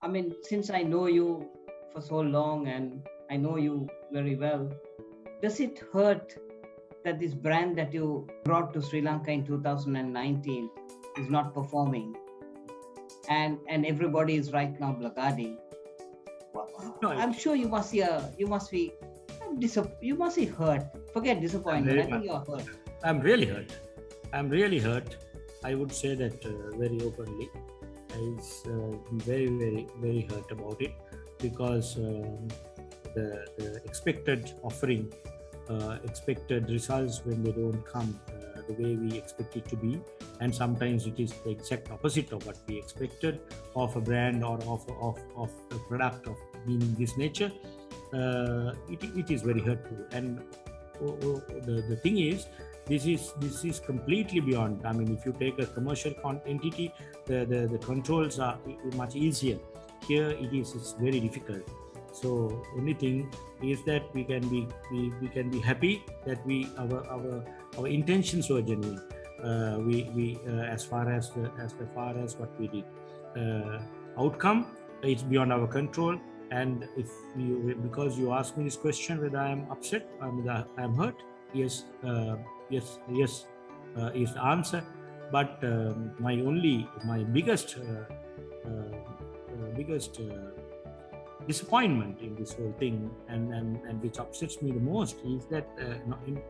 I mean, since I know you for so long and I know you very well, does it hurt that this brand that you brought to Sri Lanka in 2019 is not performing, and everybody is right now blockading? No, I'm sure you must be you must be hurt. Forget disappointment. I think you're hurt. I'm really hurt. I'm really hurt. I would say that very openly. I'm very, very, very hurt about it because the expected offering, expected results when they don't come the way we expect it to be, and sometimes it is the exact opposite of what we expected of a brand or of a product of meaning this nature. It is very hurtful, and the thing is, this is completely beyond. I mean, if you take a commercial entity, the controls are much easier. Here it's very difficult. So only thing is that we can be happy that our intentions were genuine. We as far as what we did, outcome, it's beyond our control. And if because you asked me this question whether I am upset, I am hurt. Yes, yes is the answer. But my biggest disappointment in this whole thing, and which upsets me the most, is that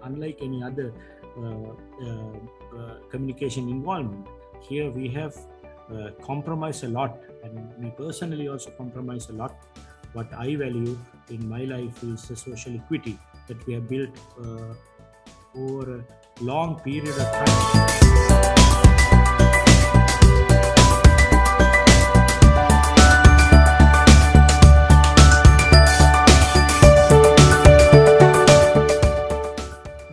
unlike any other communication involvement, here we have compromised a lot, and me personally also compromise a lot. What I value in my life is the social equity that we have built over a long period of time.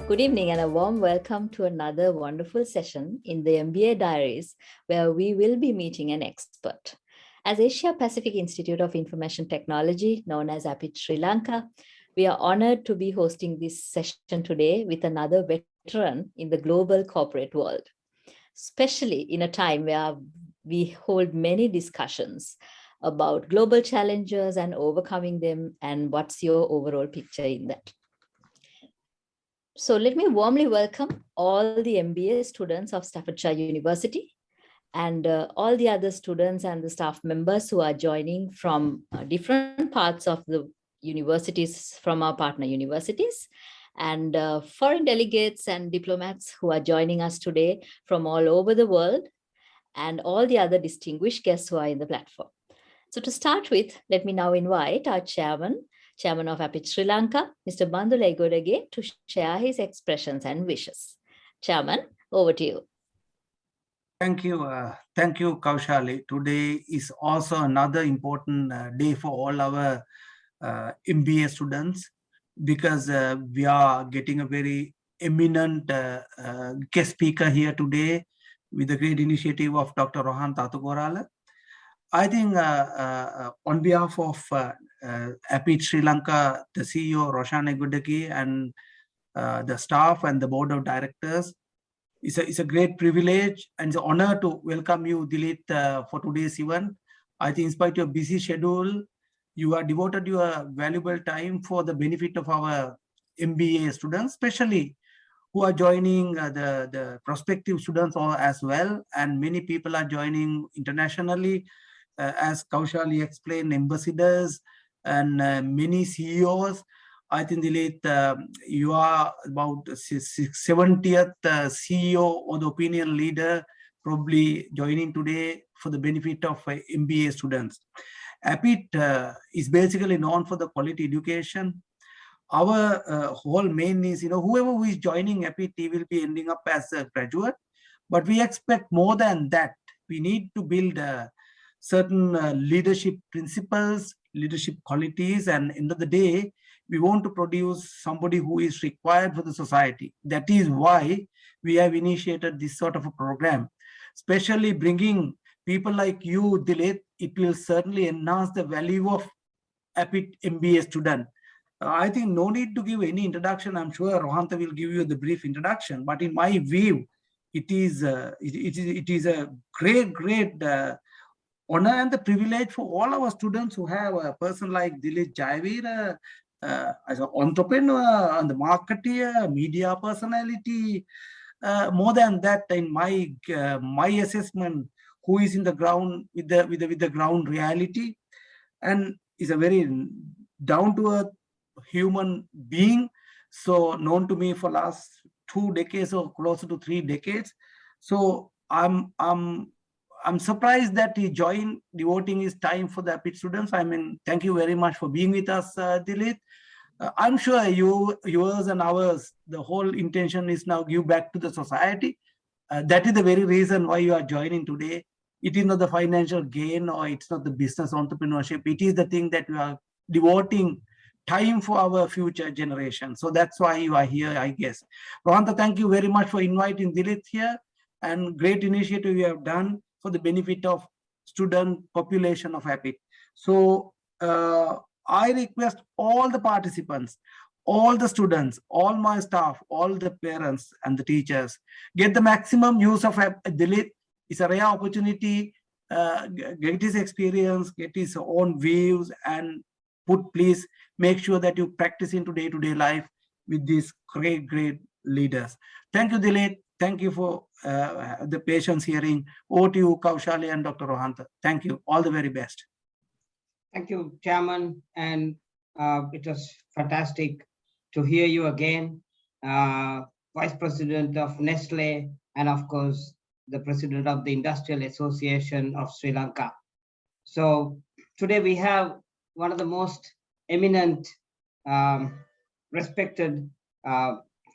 Good evening and a warm welcome to another wonderful session in the MBA Diaries, where we will be meeting an expert. As Asia Pacific Institute of Information Technology, known as APIT Sri Lanka, we are honored to be hosting this session today with another veteran in the global corporate world, especially in a time where we hold many discussions about global challenges and overcoming them, and what's your overall picture in that. So let me warmly welcome all the MBA students of Staffordshire University and all the other students and the staff members who are joining from different parts of the universities, from our partner universities, and foreign delegates and diplomats who are joining us today from all over the world, and all the other distinguished guests who are in the platform. So to start with, let me now invite our chairman of APIT Sri Lanka, Mr. Bandhu Legodage, to share his expressions and wishes. Chairman, over to you. Thank you, Kaushali. Today is also another important day for all our MBA students, because we are getting a very eminent guest speaker here today with the great initiative of Dr. Rohan Tatukorala. I think on behalf of APIT Sri Lanka, the CEO Roshan Egudaki, and the staff and the board of directors, it's a great privilege and it's an honor to welcome you, Dilith, for today's event. I think in spite of your busy schedule, you have devoted your valuable time for the benefit of our MBA students, especially who are joining the prospective students as well. And many people are joining internationally. As Kaushali explained, ambassadors and many CEOs. I think, Dilith, you are about 70th CEO or the opinion leader probably joining today for the benefit of MBA students. APIT is basically known for the quality education. Our whole main is, whoever who is joining APIT will be ending up as a graduate, but we expect more than that. We need to build certain leadership principles, leadership qualities, and end of the day, we want to produce somebody who is required for the society. That is why we have initiated this sort of a program, especially bringing people like you, Dilith. It will certainly enhance the value of APIT MBA student. I think no need to give any introduction. I'm sure Rohanta will give you the brief introduction, but in my view, it is a great honor and the privilege for all our students who have a person like Dilith Jayaweera as an entrepreneur and the marketeer, media personality. More than that, in my assessment, who is in the ground with the ground reality, and is a very down to earth human being. So known to me for last 2 decades or closer to 3 decades. So I'm surprised that he joined devoting his time for the APIT students. I mean, thank you very much for being with us, Dilith. I'm sure yours and ours, the whole intention is now give back to the society. That is the very reason why you are joining today. It is not the financial gain or it's not the business entrepreneurship. It is the thing that we are devoting time for our future generation. So that's why you are here, I guess. Rohanta, thank you very much for inviting Dilith here, and great initiative you have done for the benefit of student population of APIT. So I request all the participants, all the students, all my staff, all the parents and the teachers, get the maximum use of Dilith. It's a rare opportunity. Get his experience, get his own views, and please make sure that you practice into day-to-day life with these great leaders. Thank you, Dilith. Thank you for the patience hearing. Over to you, Kaushali and Dr. Rohanta. Thank you. All the very best. Thank you, Chairman. And it was fantastic to hear you again, Vice President of Nestle, and of course, the President of the Industrial Association of Sri Lanka. So today we have one of the most eminent, respected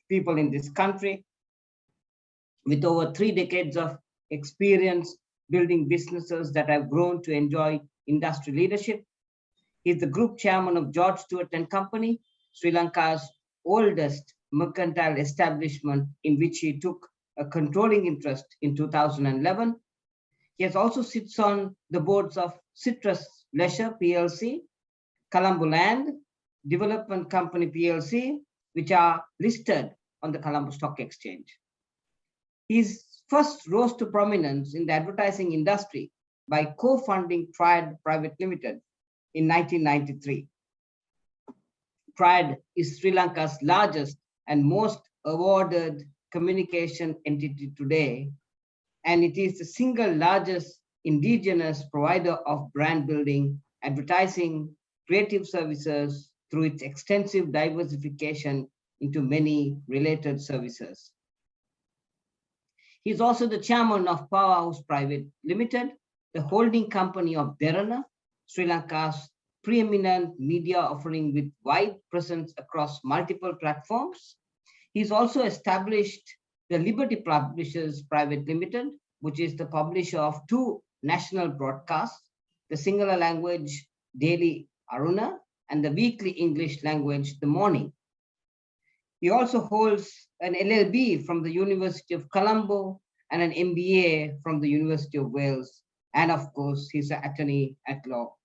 people in this country, with over 3 decades of experience building businesses that have grown to enjoy industry leadership. He's the group chairman of George Stewart and Company, Sri Lanka's oldest mercantile establishment, in which he took a controlling interest in 2011. He has also sits on the boards of Citrus Leisure PLC, Colombo Land Development Company PLC, which are listed on the Colombo Stock Exchange. He first rose to prominence in the advertising industry by co-funding Triad Private Limited in 1993. Triad is Sri Lanka's largest and most awarded communication entity today, and it is the single largest indigenous provider of brand building, advertising, creative services through its extensive diversification into many related services. He is also the chairman of Powerhouse Private Limited, the holding company of Derana, Sri Lanka's preeminent media offering with wide presence across multiple platforms. He's also established the Liberty Publishers Private Limited, which is the publisher of 2 national broadcasts, the singular language Daily Aruna and the weekly English language The Morning. He also holds an LLB from the University of Colombo and an MBA from the University of Wales. And of course, he's an attorney at law.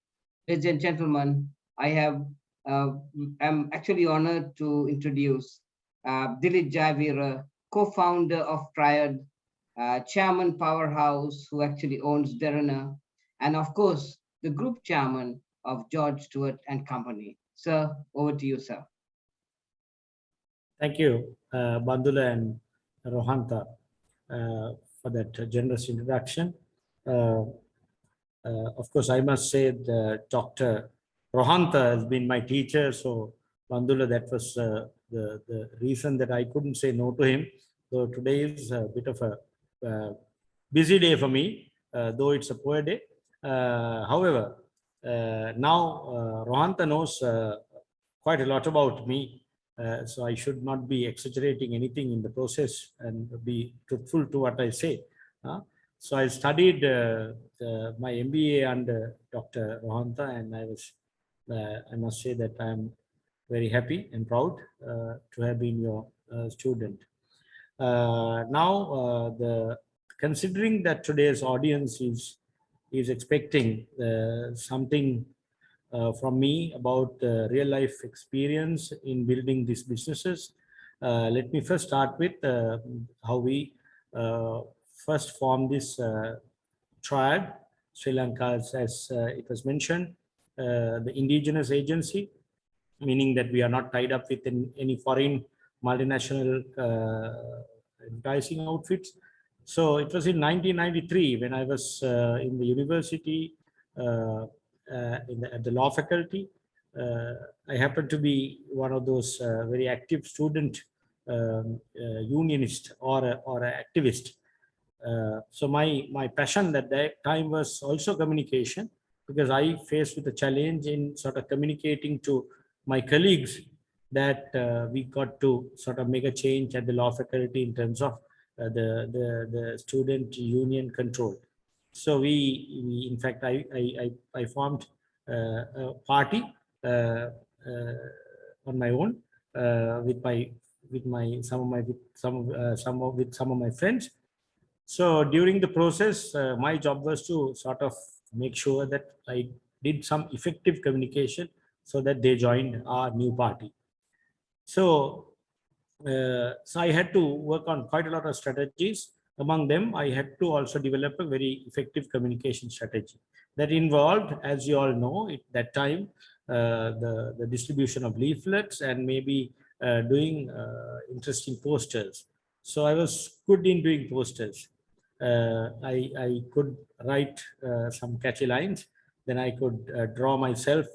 Ladies and gentlemen, I'm actually honored to introduce Dilith Jayaweera, co-founder of Triad, chairman Powerhouse, who actually owns Derana, and of course, the group chairman of George Stewart and Company. Sir, over to you, sir. Thank you, Bandula and Rohanta, for that generous introduction. Of course, I must say that Dr. Rohanta has been my teacher. So, Bandula, that was the reason that I couldn't say no to him. So today is a bit of a busy day for me, though it's a poor day. However, now Rohanta knows quite a lot about me. So I should not be exaggerating anything in the process and be truthful to what I say. So I studied my MBA under Dr. Rohanta, and I must say that I'm very happy and proud to have been your student. Now, considering that today's audience is expecting something from me about real life experience in building these businesses, let me first start with how we first formed this triad Sri Lanka, as it was mentioned, the indigenous agency, meaning that we are not tied up with any foreign multinational advertising outfits. So it was in 1993 when I was in the university, at the law faculty. I happened to be one of those very active student unionist or a activist. So my passion at that time was also communication, because I faced with a challenge in sort of communicating to my colleagues that we got to sort of make a change at the law faculty in terms of the student union control. So we in fact I formed a party on my own with some of my friends. So during the process, my job was to sort of make sure that I did some effective communication so that they joined our new party. So I had to work on quite a lot of strategies. Among them, I had to also develop a very effective communication strategy that involved, as you all know, at that time, the distribution of leaflets and maybe doing interesting posters. So I was good in doing posters. I could write some catchy lines. Then I could draw myself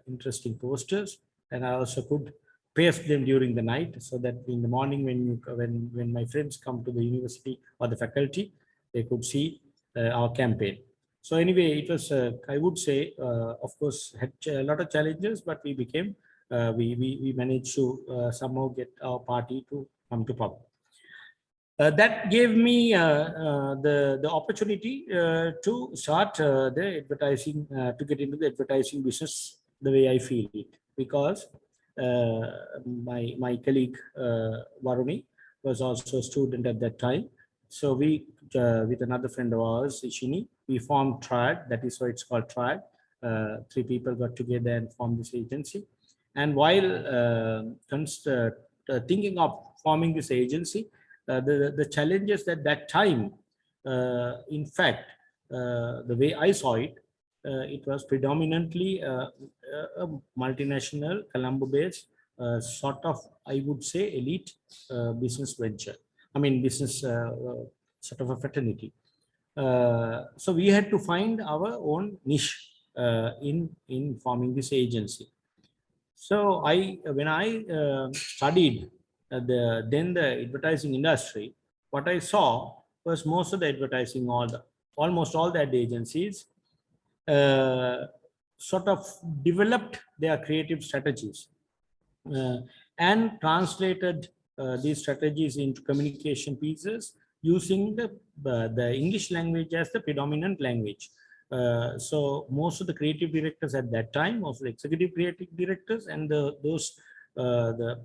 interesting posters, and I also could paste them during the night, so that in the morning when my friends come to the university or the faculty, they could see our campaign. So anyway, it was I would say, of course, had a lot of challenges, but we became we managed to somehow get our party to come to power. That gave me the opportunity to start the advertising, to get into the advertising business the way I feel it, because my colleague Varuni was also a student at that time. So we, with another friend of ours, Ishini, we formed Triad. That is why it's called Triad. Three people got together and formed this agency. And while thinking of forming this agency, the challenges at that time, in fact, the way I saw it, it was predominantly a multinational, Colombo-based, sort of, I would say, elite business venture. I mean, business sort of a fraternity. So we had to find our own niche in forming this agency. So when I studied the advertising industry, what I saw was most of the advertising, almost all the ad agencies sort of developed their creative strategies and translated these strategies into communication pieces using the English language as the predominant language. So most of the creative directors at that time, most of the executive creative directors and the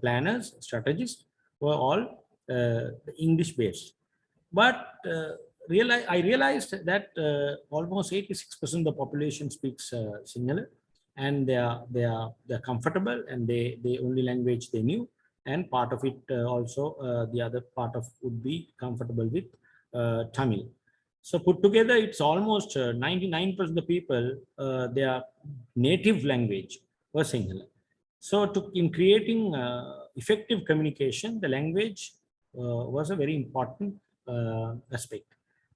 planners, strategists were all English based. But I realized that almost 86% of the population speaks Sinhala, and they're comfortable, and the only language they knew, and part of it also the other part of would be comfortable with Tamil. So put together, it's almost 99% of the people, their native language was Sinhala. So in creating effective communication, the language was a very important aspect.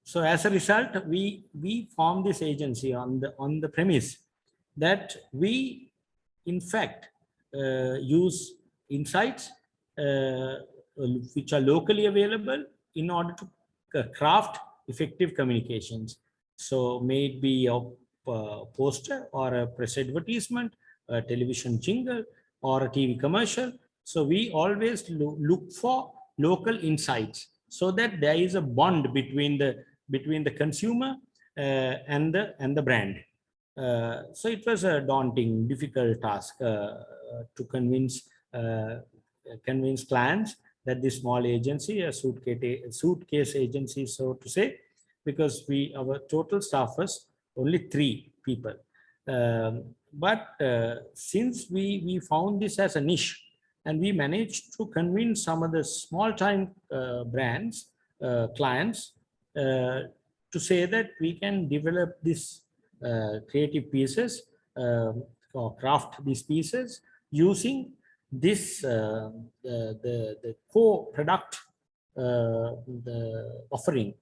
So as a result, we formed this agency on the premise that we, in fact, use insights which are locally available in order to craft effective communications. So may it be a poster or a press advertisement, a television jingle, or a TV commercial. So we always look for local insights, so that there is a bond between the consumer and the brand. So it was a daunting, difficult task to convince clients that this small agency, a suitcase agency, so to say, because our total staff was only 3 people. But since we found this as a niche, and we managed to convince some of the small-time brands, clients, to say that we can develop this creative pieces or craft these pieces using this the core product, the offering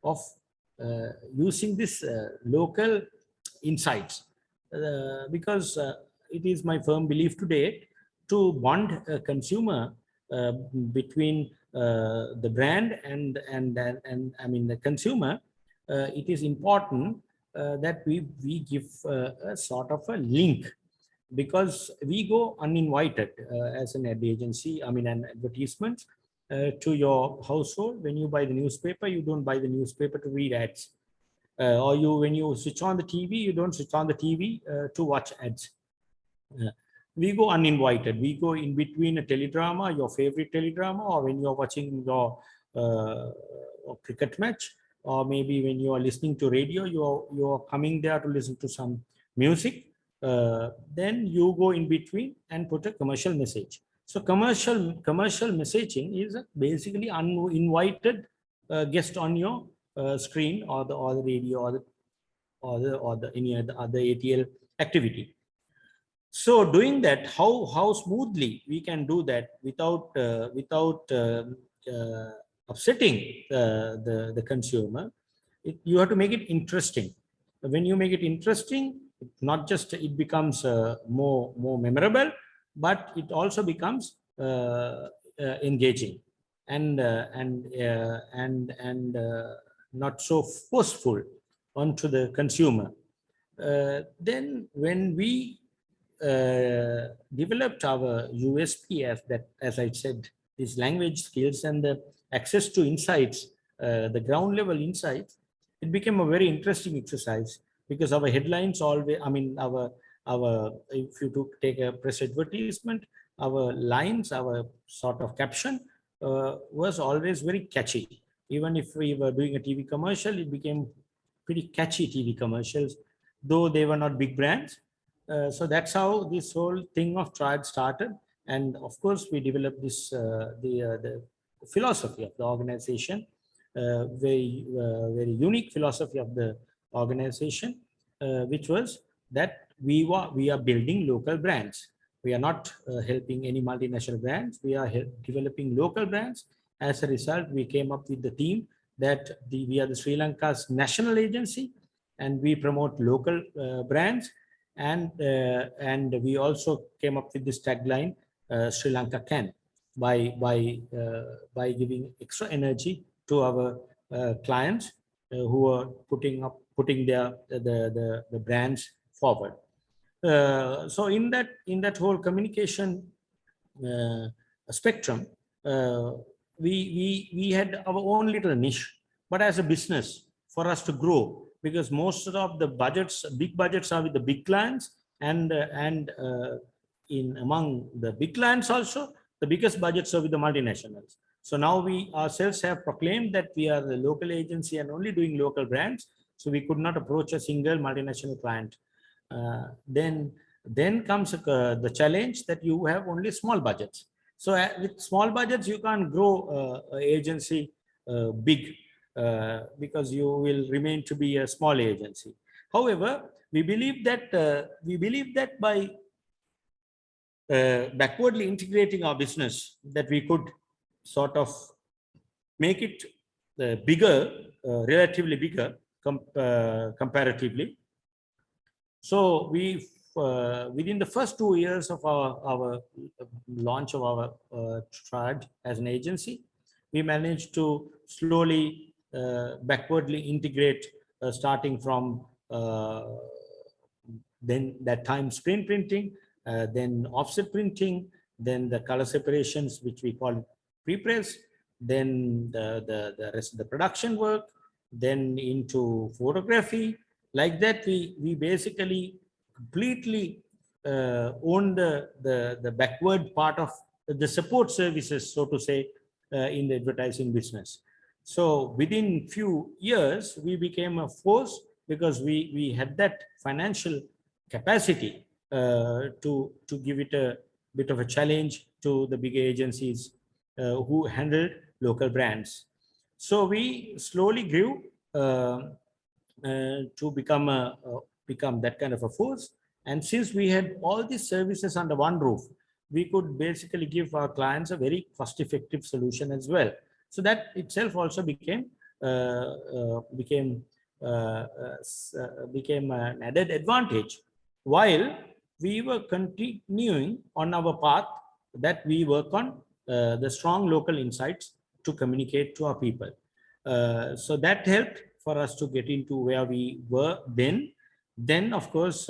of using this local insights, because it is my firm belief today to bond a consumer between the brand and I mean the consumer. It is important that we give a sort of a link, because we go uninvited as an ad agency, I mean an advertisement to your household. When you buy the newspaper, you don't buy the newspaper to read ads, or when you switch on the TV, you don't switch on the TV to watch ads. We go uninvited. We go in between a teledrama, your favorite teledrama, or when you're watching your cricket match, or maybe when you are listening to radio, you're coming there to listen to some music. Then you go in between and put a commercial message. So commercial messaging is basically uninvited guest on your screen, or the radio, or the any other ATL activity. So doing that, how smoothly we can do that without upsetting the consumer. You have to make it interesting. When you make it interesting, not just it becomes more memorable, but it also becomes engaging and not so forceful onto the consumer. Then when we developed our USP, as I said, these language skills and the access to insights, the ground level insights, it became a very interesting exercise, because our headlines always, I mean, our if you take a press advertisement, our lines, our sort of caption was always very catchy. Even if we were doing a TV commercial, it became pretty catchy TV commercials, though they were not big brands. So that's how this whole thing of Triad started. And of course, we developed this the philosophy of the organization, very unique philosophy of the organization, which was that we are building local brands. We are not helping any multinational brands. We are developing local brands. As a result, we came up with the theme that we are the Sri Lanka's national agency, and we promote local brands. And we also came up with this tagline, Sri Lanka can, by giving extra energy to our clients who are putting their the brands forward. So in that whole communication spectrum, we had our own little niche, but as a business, for us to grow, because most of the big budgets are with the big clients, and in among the big clients also, the biggest budgets are with the multinationals. So now we ourselves have proclaimed that we are the local agency and only doing local brands. So we could not approach a single multinational client. Then comes the challenge that you have only small budgets. So with small budgets, you can't grow agency big, because you will remain to be a small agency. However, we believe that by backwardly integrating our business, that we could sort of make it bigger, relatively bigger comparatively. So we within the first 2 years of our launch of our Triad as an agency, we managed to slowly backwardly integrate, starting from then that time screen printing, then offset printing, then the color separations, which we call pre-press, then the rest of the production work, then into photography. Like that, we basically completely own the backward part of the support services, so to say, in the advertising business. So within few years, we became a force, because we had that financial capacity to give it a bit of a challenge to the big agencies who handled local brands. So we slowly grew, uh, to become that kind of a force. And since we had all these services under one roof, we could basically give our clients a very cost-effective solution as well. So that itself also became became an added advantage, while we were continuing on our path that we work on the strong local insights to communicate to our people. So that helped for us to get into where we were then. Then, of course,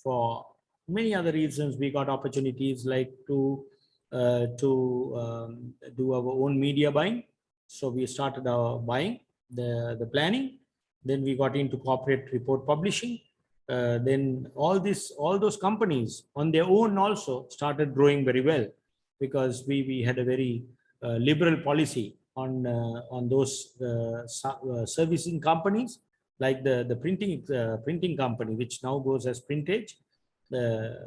for many other reasons, we got opportunities like to do our own media buying. So we started our buying, the planning. Then we got into corporate report publishing. Then all those companies on their own also started growing very well, because we had a very liberal policy on those servicing companies, like the printing company, which now goes as Printage, the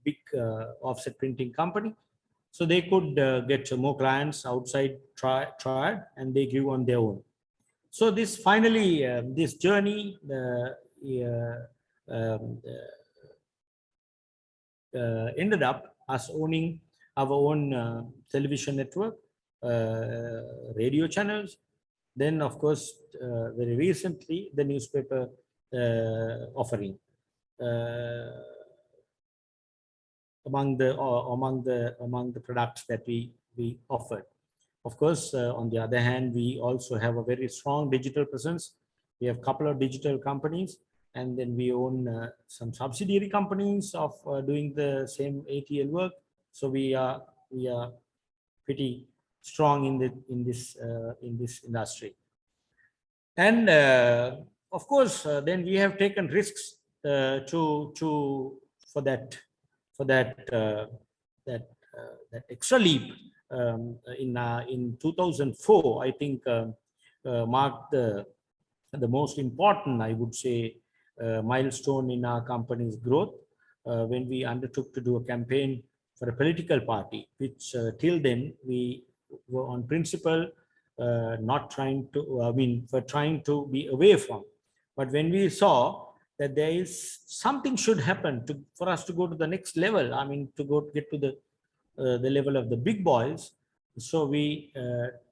big offset printing company. So they could get more clients outside Triad, and they grew on their own. So this finally, this journey ended up us owning our own television network, radio channels. Then, of course, very recently, the newspaper offering. Among the products that we offered. Of course, on the other hand, we also have a very strong digital presence. We have a couple of digital companies, and then we own some subsidiary companies of doing the same ATL work. So we are pretty strong in this industry. And of course, then we have taken risks for that extra leap. In 2004, I think marked the most important, I would say, milestone in our company's growth, when we undertook to do a campaign for a political party, which till then we were on principle not trying to, for trying to be away from. But when we saw that there is something should happen for us to go to the next level, to get to the level of the big boys. So we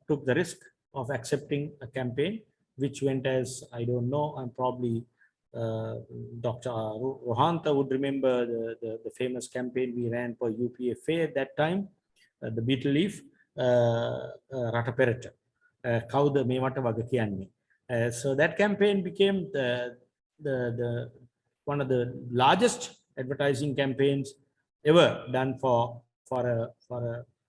took the risk of accepting a campaign, which went as, I don't know, I'm probably Dr. Rohanta would remember the famous campaign we ran for UPFA at that time, the Beetle Leaf, Rata Perata, Kauda Mewata Waga Kiyanne. So that campaign became the one of the largest advertising campaigns ever done for a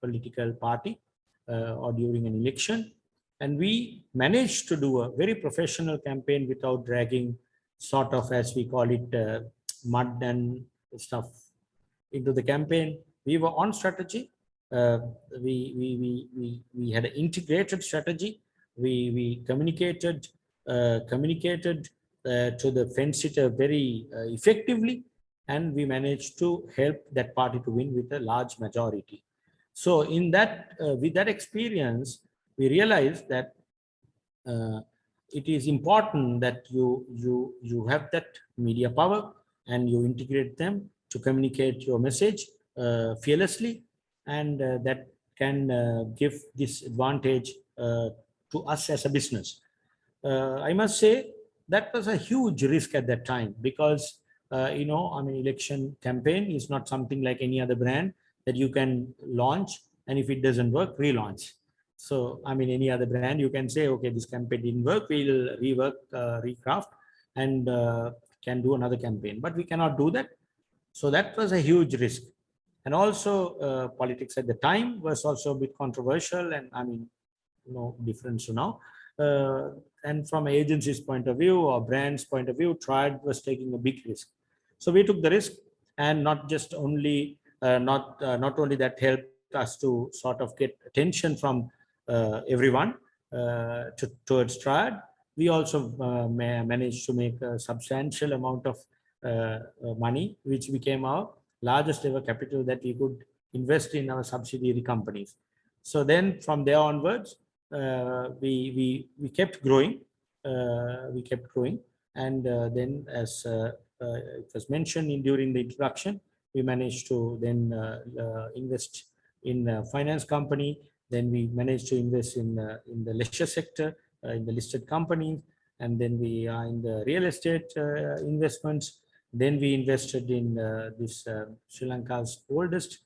political party or during an election. And we managed to do a very professional campaign without dragging, sort of, as we call it, mud and stuff into the campaign. We were on strategy. We had an integrated strategy. We communicated to the fence sitter very effectively, and we managed to help that party to win with a large majority. So in that, with that experience, we realized that it is important that you have that media power and you integrate them to communicate your message fearlessly, and that can give this advantage to us as a business. I must say that was a huge risk at that time, because election campaign is not something like any other brand that you can launch, and if it doesn't work, relaunch. So, any other brand, you can say, okay, this campaign didn't work, we'll rework, recraft, and can do another campaign. But we cannot do that. So that was a huge risk. And also, politics at the time was also a bit controversial, and no difference to now. And from an agency's point of view or brand's point of view, Triad was taking a big risk. So we took the risk, and not only that helped us to sort of get attention from everyone towards Triad. We also managed to make a substantial amount of money, which became our largest ever capital that we could invest in our subsidiary companies. So then from there onwards, we kept growing. And then, as it was mentioned during the introduction, we managed to then invest in a finance company. Then we managed to invest in the leisure sector, in the listed companies, and then we are in the real estate investments. Then we invested in this Sri Lanka's oldest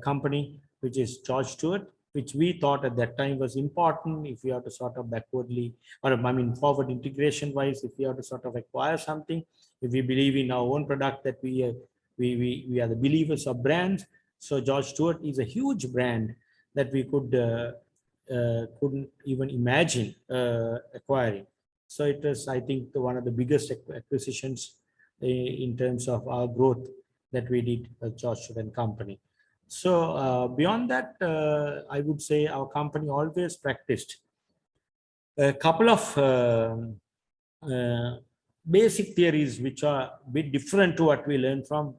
company, which is George Stewart, which we thought at that time was important if we have to sort of backwardly, or I mean forward integration wise, if we have to sort of acquire something, if we believe in our own product, that we are the believers of brands. So George Stewart is a huge brand that we couldn't even imagine acquiring. So it was, I think, one of the biggest acquisitions in terms of our growth that we did at George Stewart and Company. So beyond that, I would say our company always practiced a couple of basic theories which are a bit different to what we learn from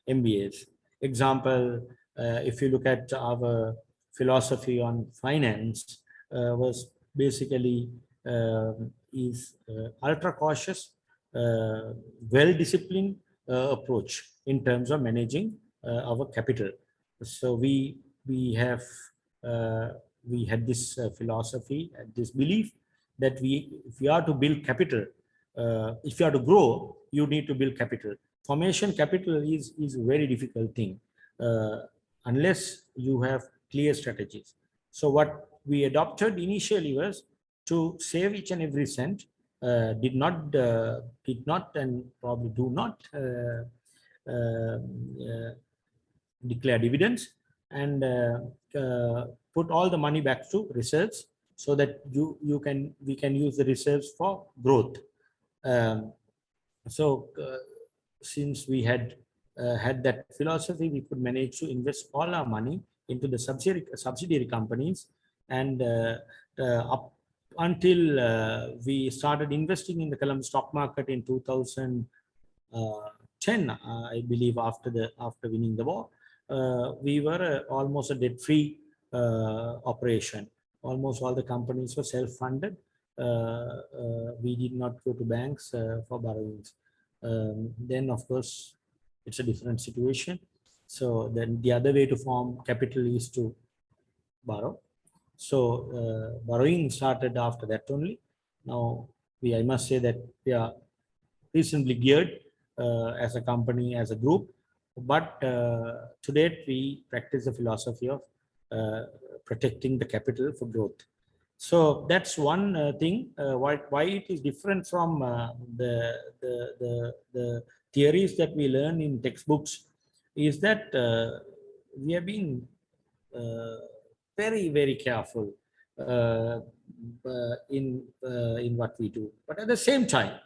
MBAs. Example, if you look at our philosophy on finance, was basically is ultra cautious, well-disciplined approach in terms of managing our capital. So we had this philosophy and this belief that if you are to build capital, if you are to grow, you need to build capital. Formation capital is a very difficult thing unless you have clear strategies. So what we adopted initially was to save each and every cent. Did not and probably do not declare dividends, and put all the money back to reserves, so that we can use the reserves for growth. Since we had that philosophy, we could manage to invest all our money into the subsidiary companies, and up until we started investing in the Colombo stock market in 2010, I believe, after winning the war. We were almost a debt-free operation. Almost all the companies were self-funded. We did not go to banks for borrowings. Then, of course, it's a different situation. So then the other way to form capital is to borrow. So borrowing started after that only. Now, I must say that we are reasonably geared as a company, as a group. But to date, we practice the philosophy of protecting the capital for growth. So that's one thing. Why it is different from the theories that we learn in textbooks is that we have been very, very careful in what we do. But at the same time,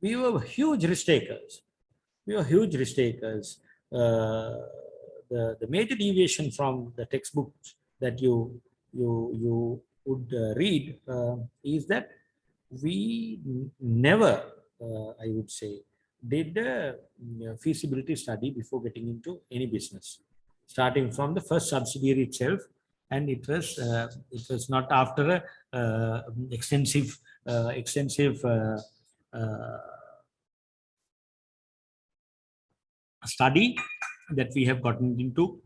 we were huge risk takers. The major deviation from the textbooks that you would read is that we never, I would say, did a feasibility study before getting into any business, starting from the first subsidiary itself. And it was not after a extensive study that we have gotten into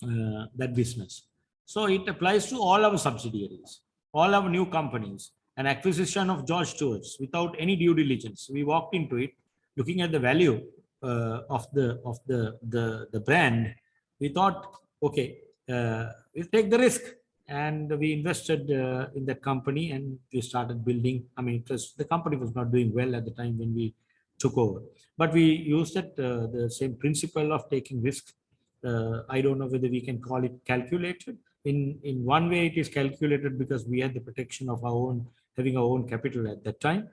that business. So it applies to all our subsidiaries, all our new companies. An acquisition of George Stewart's without any due diligence. We walked into it looking at the value of the brand. We thought, okay, we'll take the risk, and we invested in that company, and we started building. I mean, the company was not doing well at the time when we took over, but we used the same principle of taking risk. I don't know whether we can call it calculated. In one way, it is calculated because we had the protection of having our own capital at that time.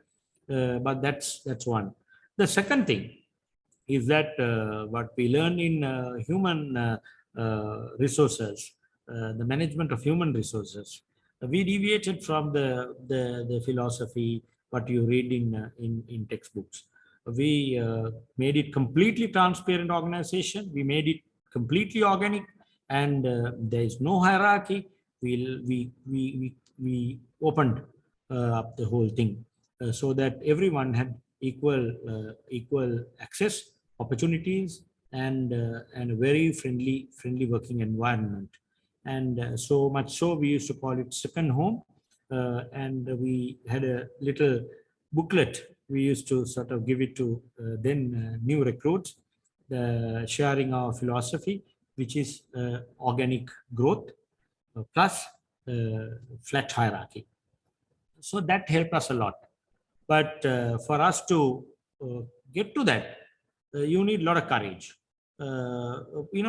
But that's one. The second thing is that what we learn in human resources, the management of human resources, we deviated from the philosophy what you read in textbooks. We made it completely transparent organization. We made it completely organic, and there is no hierarchy. we opened up the whole thing so that everyone had equal access, opportunities, and a very friendly working environment. And so much so we used to call it second home. And we had a little booklet we used to sort of give it to then new recruits, sharing our philosophy, which is organic growth plus flat hierarchy. So that helped us a lot. But for us to get to that, you need a lot of courage.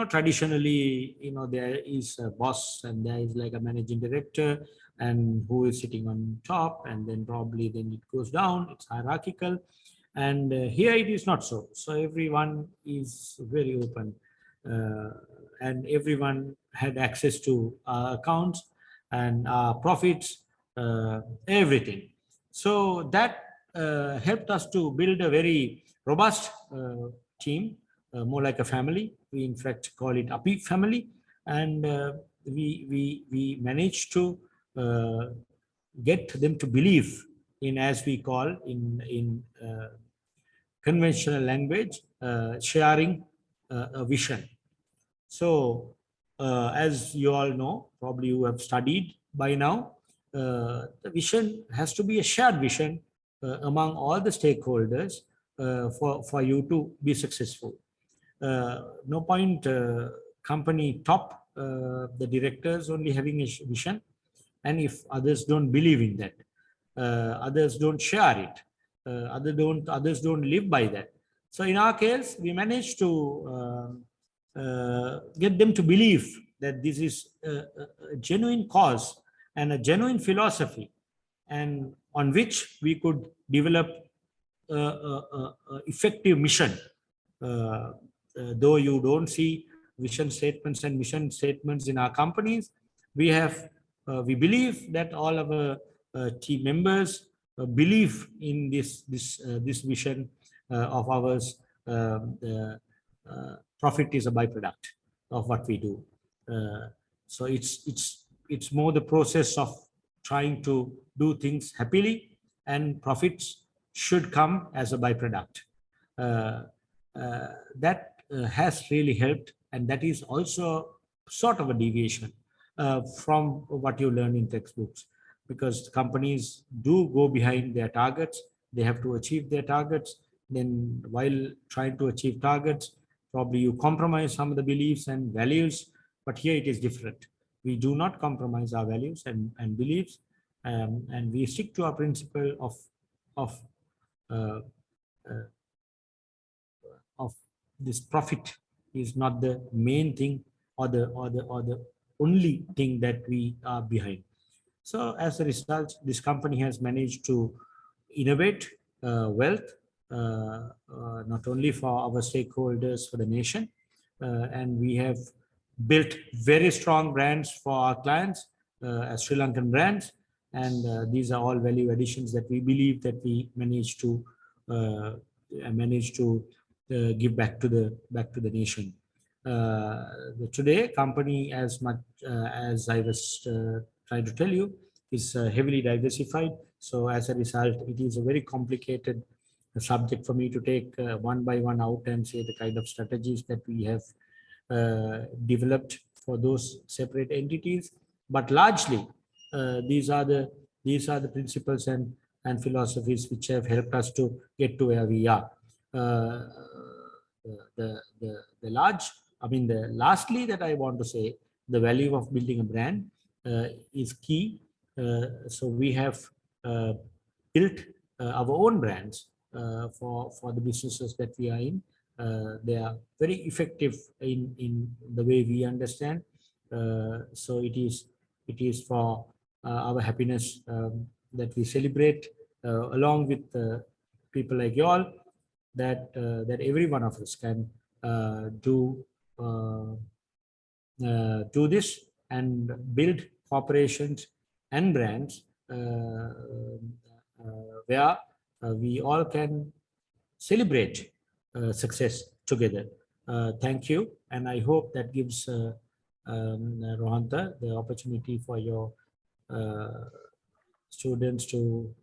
Traditionally, there is a boss and there is like a managing director and who is sitting on top, and then probably then it goes down, it's hierarchical. And here it is not so. So everyone is very open, and everyone had access to our accounts and our profits, everything. So that helped us to build a very robust team, more like a family. We in fact call it API family, and we managed to get them to believe in, as we call in conventional language, sharing a vision. So as you all know, probably you have studied by now, the vision has to be a shared vision among all the stakeholders for you to be successful. No point company top, the directors only having a vision, and if others don't believe in that, others don't share it, others don't live by that. So in our case, we managed to get them to believe that this is a genuine cause and a genuine philosophy, and on which we could develop a effective mission. Though you don't see vision statements and mission statements in our companies, we believe that all our team members believe in this vision of ours. Profit is a byproduct of what we do. So it's more the process of trying to do things happily, and profits should come as a byproduct. That has really helped, and that is also sort of a deviation from what you learn in textbooks, because companies do go behind their targets. They have to achieve their targets. Then while trying to achieve targets, probably you compromise some of the beliefs and values, but here it is different. We do not compromise our values and beliefs, and we stick to our principle of this profit is not the main thing or the only thing that we are behind. So as a result, this company has managed to innovate wealth, not only for our stakeholders, for the nation, and we have built very strong brands for our clients as Sri Lankan brands, and these are all value additions that we believe that we managed to give back to the nation. Today, company, as much as I was trying to tell you, is heavily diversified. So as a result, it is a very complicated subject for me to take one by one out and say the kind of strategies that we have developed for those separate entities. But largely, these are the principles and philosophies which have helped us to get to where we are. Lastly that I want to say, the value of building a brand is key. So we have built our own brands for the businesses that we are in. They are very effective in the way we understand. So it is for our happiness that we celebrate along with people like you all, that every one of us can do this and build corporations and brands where we all can celebrate success together. Thank you, and I hope that gives Rohanta, the opportunity for your students to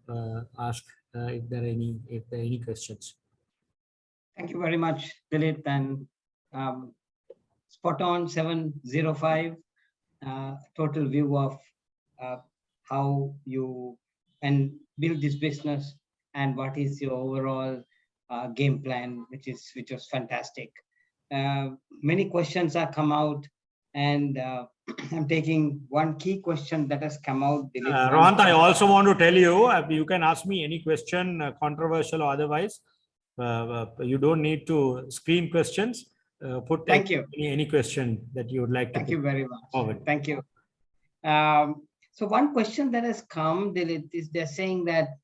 ask if there are any questions. Thank you very much, Dilith, and spot on 705 total view of how you can build this business and what is your overall game plan, which was fantastic. Many questions are come out, and I'm taking one key question that has come out. Rohant, I also want to tell you, you can ask me any question, controversial or otherwise. You don't need to screen questions. Put Thank you. Any question that you would like to. Thank you very much. Forward. Thank you. So one question that has come, Dilith, is they're saying that,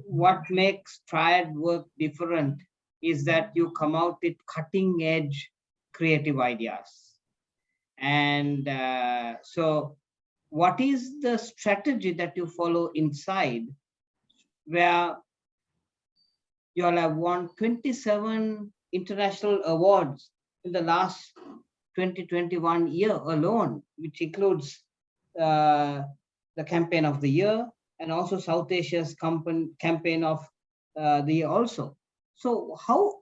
what makes Triad work different is that you come out with cutting edge creative ideas. And so what is the strategy that you follow inside, where you all have won 27 international awards in the last 2021 year alone, which includes the campaign of the year and also South Asia's campaign of the year also. So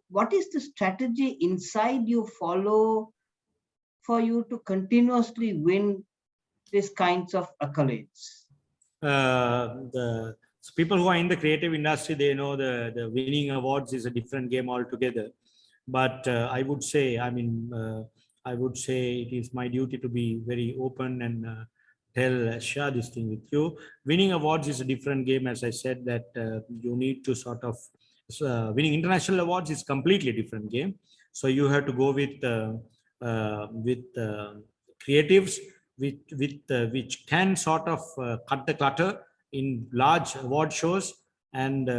what is the strategy inside you follow for you to continuously win these kinds of accolades? So people who are in the creative industry, they know the winning awards is a different game altogether. But I would say, it is my duty to be very open and share this thing with you. Winning awards is a different game. As I said, that you need to sort of winning international awards is completely different game. So you have to go with creatives which can sort of cut the clutter in large award shows, and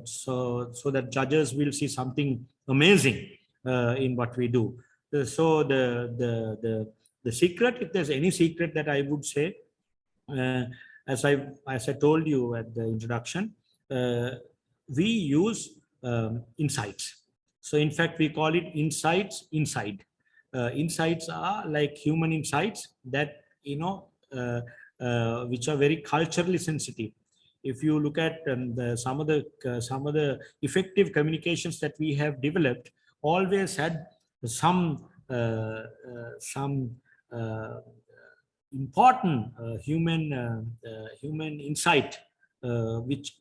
so that judges will see something amazing in what we do. So the secret, if there's any secret that I would say, as I told you at the introduction, we use insights. So in fact, we call it insights inside. Insights are like human insights that, which are very culturally sensitive. If you look at some of the effective communications that we have developed, always had some important human insight which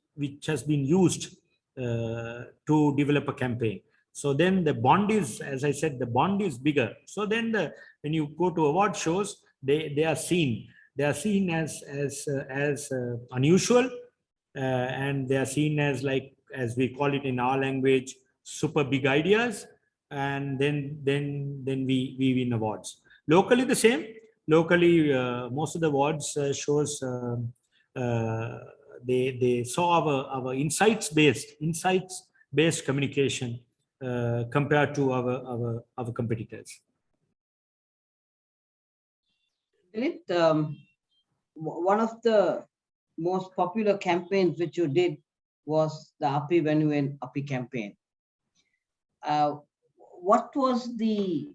has been used to develop a campaign. So then the bond is, as I said, the bond is bigger. So then when you go to award shows, they are seen as unusual, and they are seen as, like, as we call it in our language, super big ideas, and then we win awards. Locally the same. Locally, most of the awards shows they saw our insights based communication compared to our competitors. Dilith, one of the most popular campaigns which you did was the Api Venuin Api campaign. What was the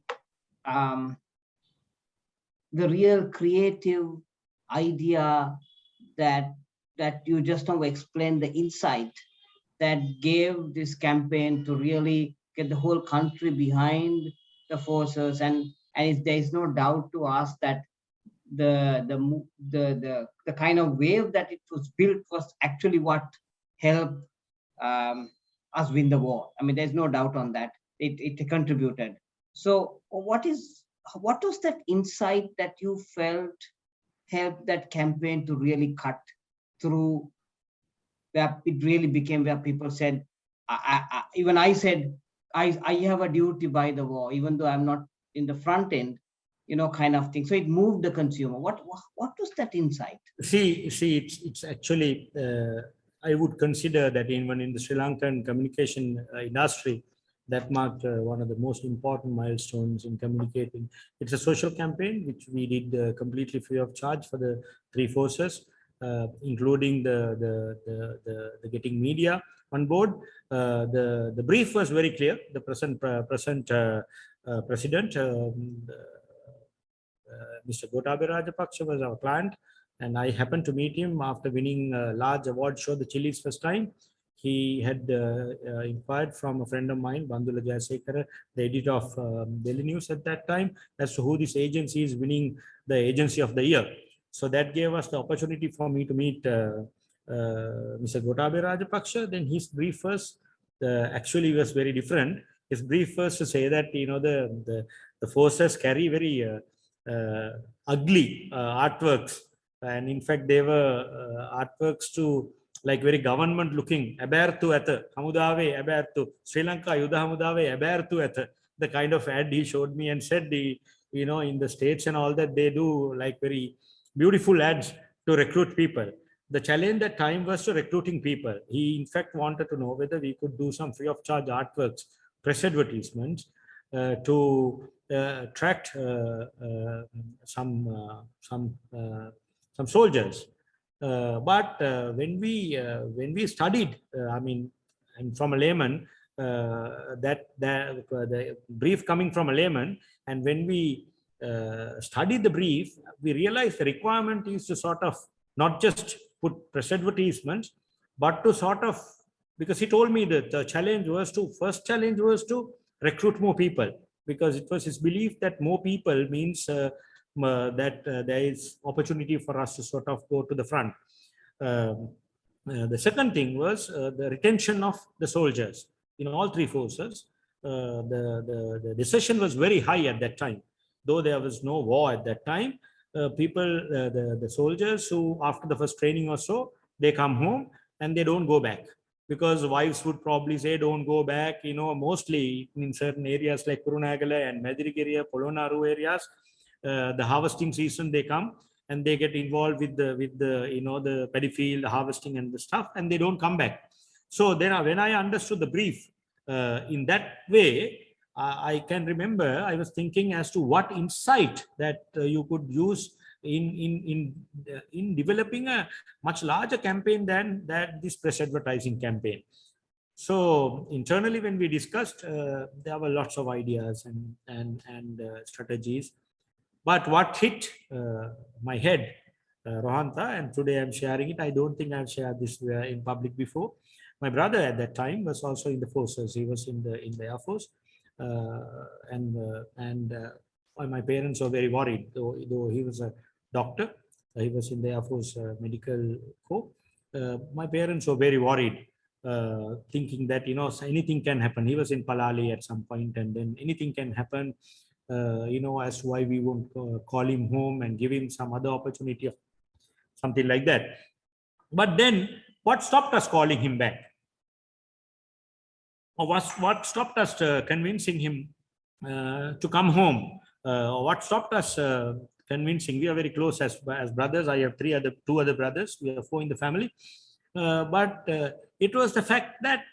real creative idea that you just now explained, the insight that gave this campaign to really get the whole country behind the forces? And there is no doubt to ask that the kind of wave that it was built was actually what helped us win the war. I mean, there's no doubt on that. It contributed. So what was that insight that you felt helped that campaign to really cut through, where it really became where people said, even I said, I have a duty by the war, even though I'm not in the front end, kind of thing. So it moved the consumer. What was that insight? See, it's actually, I would consider that even in the Sri Lankan communication industry, that marked one of the most important milestones in communicating. It's a social campaign which we did completely free of charge for the three forces, including the getting media on board. The brief was very clear. The present president, Mr. Gotabaya Rajapaksa was our client, and I happened to meet him after winning a large award show, the Chili's first time. He had inquired from a friend of mine, Dilith Jayaweera, the editor of Daily News at that time, as to who this agency is winning the agency of the year. So that gave us the opportunity for me to meet Mr. Gotabaya Rajapaksa. Then his brief was actually was very different. His brief was to say that the forces carry very ugly artworks, and in fact they were artworks to like very government looking. Abertu atha hamudave abertu Sri Lanka Yudha hamudave abertu atha, the kind of ad he showed me and said in the States and all that they do like very beautiful ads to recruit people. The challenge that time was to recruiting people. He in fact wanted to know whether we could do some free of charge artworks, press advertisements to attract some soldiers. But when we studied, and from a layman, the brief coming from a layman, and when we studied the brief, we realized the requirement is to sort of not just put press advertisements, but to sort of, because he told me that the first challenge was to recruit more people, because it was his belief that more people means that there is opportunity for us to sort of go to the front. The second thing was the retention of the soldiers in all three forces. The decision was very high at that time, though there was no war at that time. The soldiers who after the first training or so, they come home and they don't go back, because wives would probably say don't go back. Mostly in certain areas like Kurunagala and Madirigiri, Polonaru areas, the harvesting season they come and they get involved with the paddy field, the harvesting and the stuff, and they don't come back. So then when I understood the brief in that way, I can remember I was thinking as to what insight that you could use in developing a much larger campaign than this press advertising campaign. So internally, when we discussed, there were lots of ideas and strategies. But what hit my head, Rohantha, and today I'm sharing it. I don't think I've shared this in public before. My brother at that time was also in the forces. He was in the Air Force. My parents were very worried, though he was a doctor. He was in the Air Force Medical Corps. My parents were very worried, thinking that anything can happen. He was in Palali at some point, and then anything can happen. As to why we won't call him home and give him some other opportunity of something like that. But then, what stopped us calling him back? Or what stopped us convincing him to come home? Or what stopped us convincing? We are very close as brothers. I have two other brothers. We have 4 in the family. But it was the fact that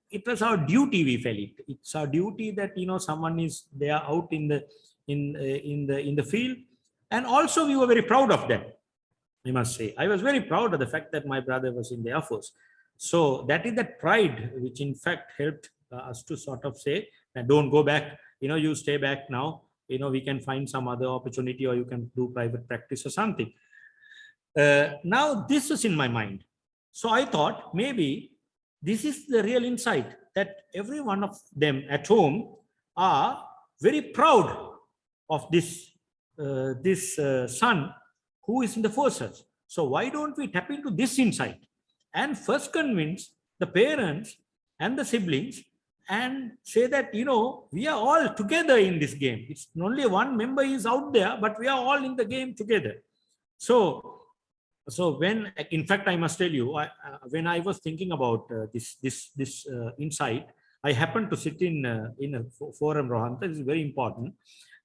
it was our duty. We felt it. It's our duty that someone is there out in the field, and also we were very proud of them. I must say, I was very proud of the fact that my brother was in the Air Force. So that is that pride which in fact helped us to sort of say, don't go back, you stay back now, we can find some other opportunity, or you can do private practice or something. Now this was in my mind. So I thought maybe this is the real insight, that every one of them at home are very proud of this son who is in the forces. So why don't we tap into this insight and first convince the parents and the siblings and say that, we are all together in this game. It's only one member is out there, but we are all in the game together. So when, in fact, I must tell you, when I was thinking about this insight, I happened to sit in a forum, Rohantha. This is very important.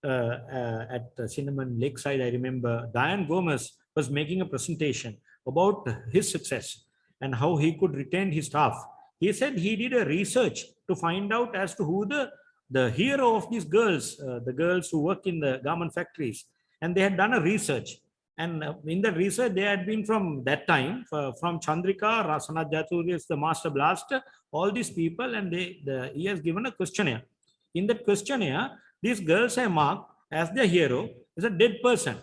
At Cinnamon Lakeside, I remember Diane Gomez was making a presentation about his success and how he could retain his staff. He said he did a research to find out as to who the hero of these girls, the girls who work in the garment factories, and they had done a research. And in the research, they had been from that time, from Chandrika, Rasana Jaturi, the master blaster, all these people, and he has given a questionnaire. In that questionnaire, these girls are marked as their hero is a dead person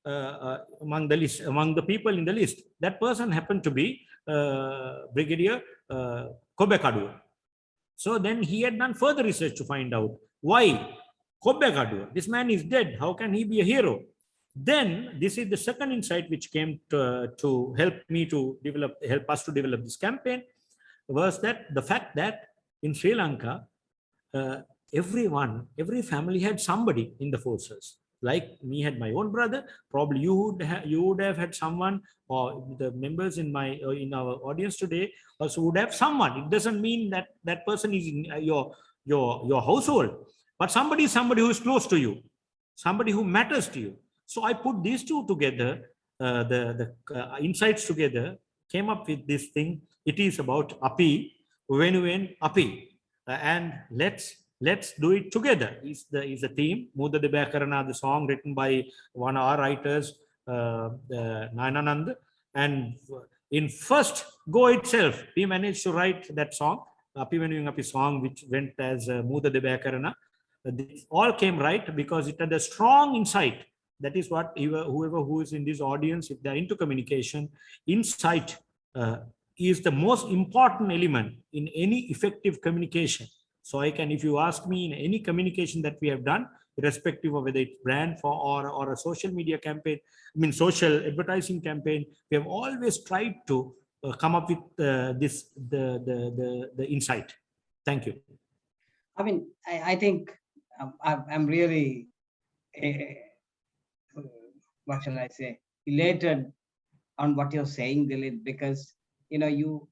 among the list, among the people in the list. That person happened to be Brigadier Kobekadu. So then he had done further research to find out why Kobekadu, this man is dead. How can he be a hero? Then this is the second insight which came to help me to help us to develop this campaign, was that the fact that in Sri Lanka, every family had somebody in the forces. Like me had my own brother, probably you would have had someone, or the members in our audience today also would have someone. It doesn't mean that that person is in your household, but somebody is somebody who is close to you, somebody who matters to you. So I put these two together, the insights together, came up with this thing. It is about Api, Venuven Api, and let's do it together. Is the theme. Muda Debaya Karana, the song written by one of our writers, Nayananand. And in first go itself, we managed to write that song, Api Venuven Api song, which went as Muda Debaya Karana. This all came right because it had a strong insight. That is what whoever who is in this audience, if they're into communication, insight is the most important element in any effective communication. So if you ask me, in any communication that we have done, irrespective of whether it's brand or a social media campaign, social advertising campaign, we have always tried to come up with the insight. Thank you. I think I'm really, what shall I say, elated on what you're saying, Dilith, because you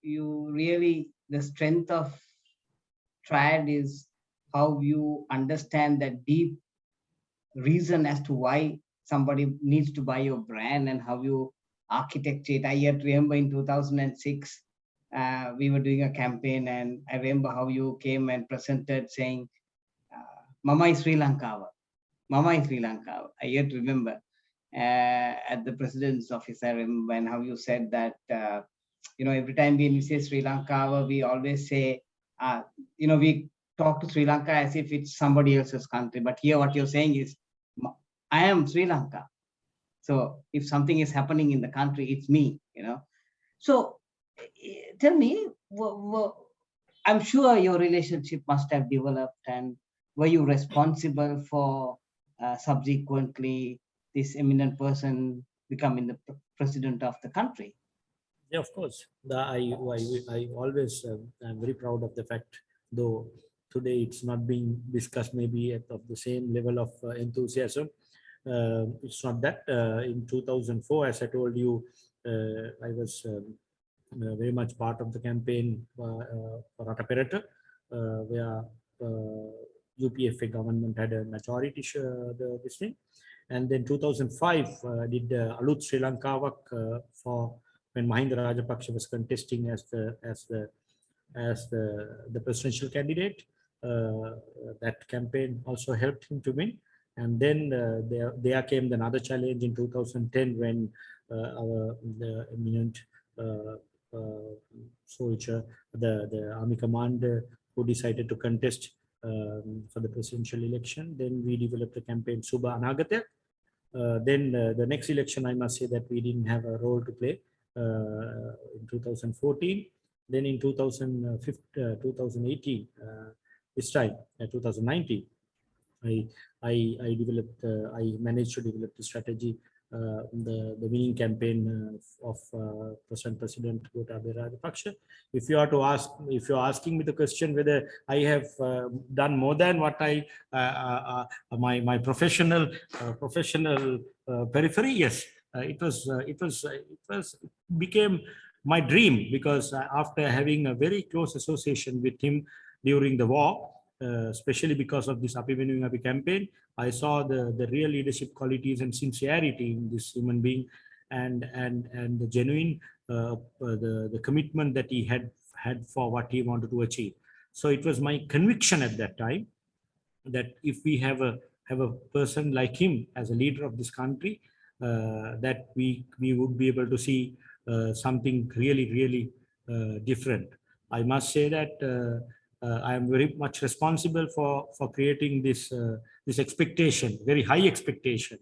really, the strength of Triad is how you understand that deep reason as to why somebody needs to buy your brand and how you architect it. I yet remember in 2006, we were doing a campaign, and I remember how you came and presented saying, Mama is Sri Lanka. Mama is Sri Lanka. I yet remember at the president's office, I remember, and how you said that, every time we say Sri Lanka, we always say, we talk to Sri Lanka as if it's somebody else's country. But here what you're saying is, I am Sri Lanka. So if something is happening in the country, it's me, So tell me, I'm sure your relationship must have developed, and were you responsible for subsequently this eminent person becoming the president of the country? Yeah, of course. I always I'm very proud of the fact, though today it's not being discussed maybe of the same level of enthusiasm. It's not that. In 2004, as I told you, I was very much part of the campaign for Rataperata, where UPFA government had a majority this thing. And then 2005 did Alut Sri Lanka for when Mahinda Rajapaksa was contesting as the presidential candidate. That campaign also helped him to win. And then there came another challenge in 2010 when the eminent soldier, the army commander, who decided to contest for the presidential election. Then we developed a campaign, Suba Anagata. Then the next election, I must say that we didn't have a role to play in 2014. Then in 2018, this time, 2019, I managed to develop the strategy, the winning campaign of President Gotabaya Rajapaksa. If you're asking me the question whether I have done more than what my professional periphery, yes, it became my dream, because after having a very close association with him during the war, especially because of this Api Venuven Api campaign, I saw the real leadership qualities and sincerity in this human being, and the genuine the commitment that he had for what he wanted to achieve. So it was my conviction at that time that if we have a person like him as a leader of this country, that we would be able to see something really different. I must say that I am very much responsible for creating this expectation, very high expectation,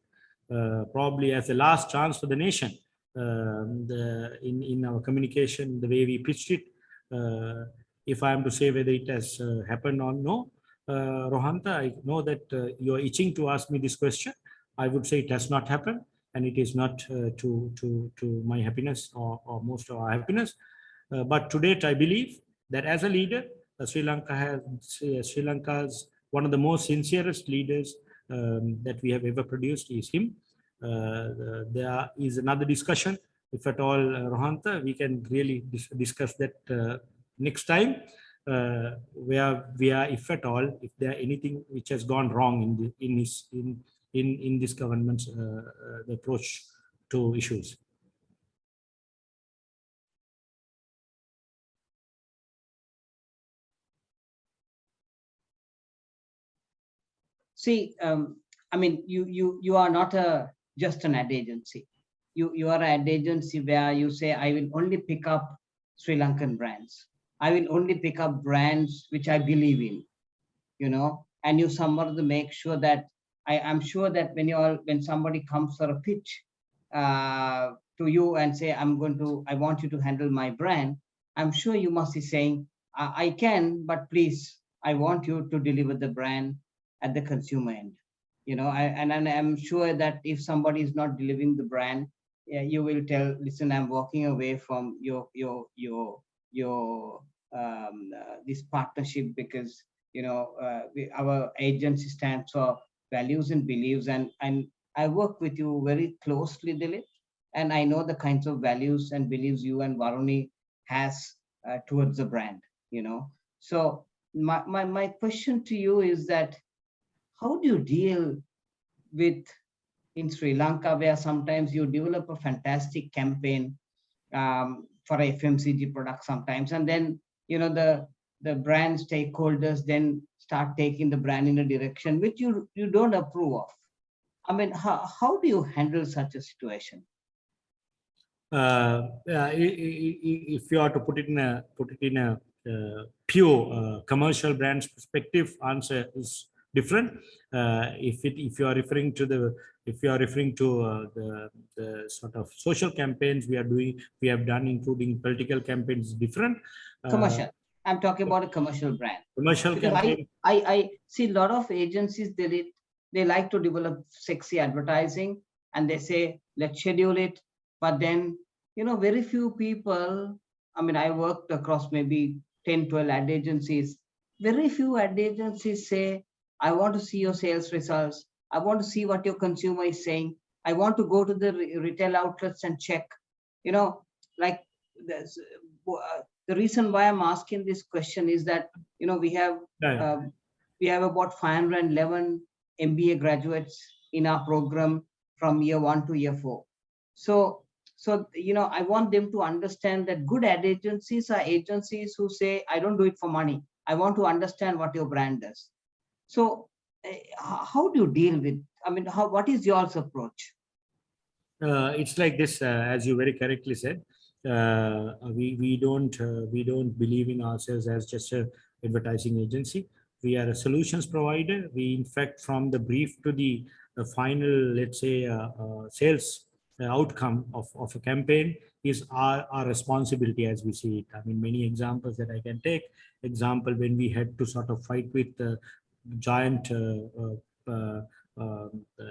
probably as a last chance for the nation. In our communication, the way we pitched it, if I am to say whether it has happened or no, Rohantha, I know that you are itching to ask me this question. I would say it has not happened, and it is not to my happiness or most of our happiness. But to date, I believe that as a leader, Sri Lanka's one of the most sincerest leaders that we have ever produced is him. There is another discussion. If at all, Rohantha, we can really discuss that next time, where we are, if at all, if there are anything which has gone wrong in this government's approach to issues. See, I mean, you are not just an ad agency. You are an ad agency where you say, I will only pick up Sri Lankan brands. I will only pick up brands which I believe in, and you somewhat make sure that I'm sure that when somebody comes for a pitch to you and say, I want you to handle my brand, I'm sure you must be saying, I can, but please, I want you to deliver the brand at the consumer end. And I'm sure that if somebody is not delivering the brand, you will tell, listen, I'm walking away from this partnership because our agency stands for values and beliefs, and I work with you very closely, Dilith, and I know the kinds of values and beliefs you and Varuni has towards the brand. So my question to you is that how do you deal with in Sri Lanka, where sometimes you develop a fantastic campaign for a FMCG product sometimes, and then the brand stakeholders then start taking the brand in a direction which you don't approve of. I mean, how do you handle such a situation? If you are to put it in a pure commercial brands perspective, answer is different. If you are referring to the sort of social campaigns we have done, including political campaigns, different. Commercial. I'm talking about a commercial brand. Commercial campaign. I see a lot of agencies, they like to develop sexy advertising, and they say, let's schedule it. But then, very few people, I mean, I worked across maybe 10, 12 ad agencies. Very few ad agencies say, I want to see your sales results. I want to see what your consumer is saying. I want to go to the retail outlets and check. Like the reason why I'm asking this question is that, we have about 511 MBA graduates in our program from year 1 to year 4. So, I want them to understand that good ad agencies are agencies who say, I don't do it for money. I want to understand what your brand does. So how do you deal with, I mean, what is your approach? It's like this, as you very correctly said. We don't believe in ourselves as just an advertising agency. We are a solutions provider. We, in fact, from the brief to the final, let's say, sales outcome of a campaign is our responsibility as we see it. I mean, many examples that I can take. Example, when we had to sort of fight with giant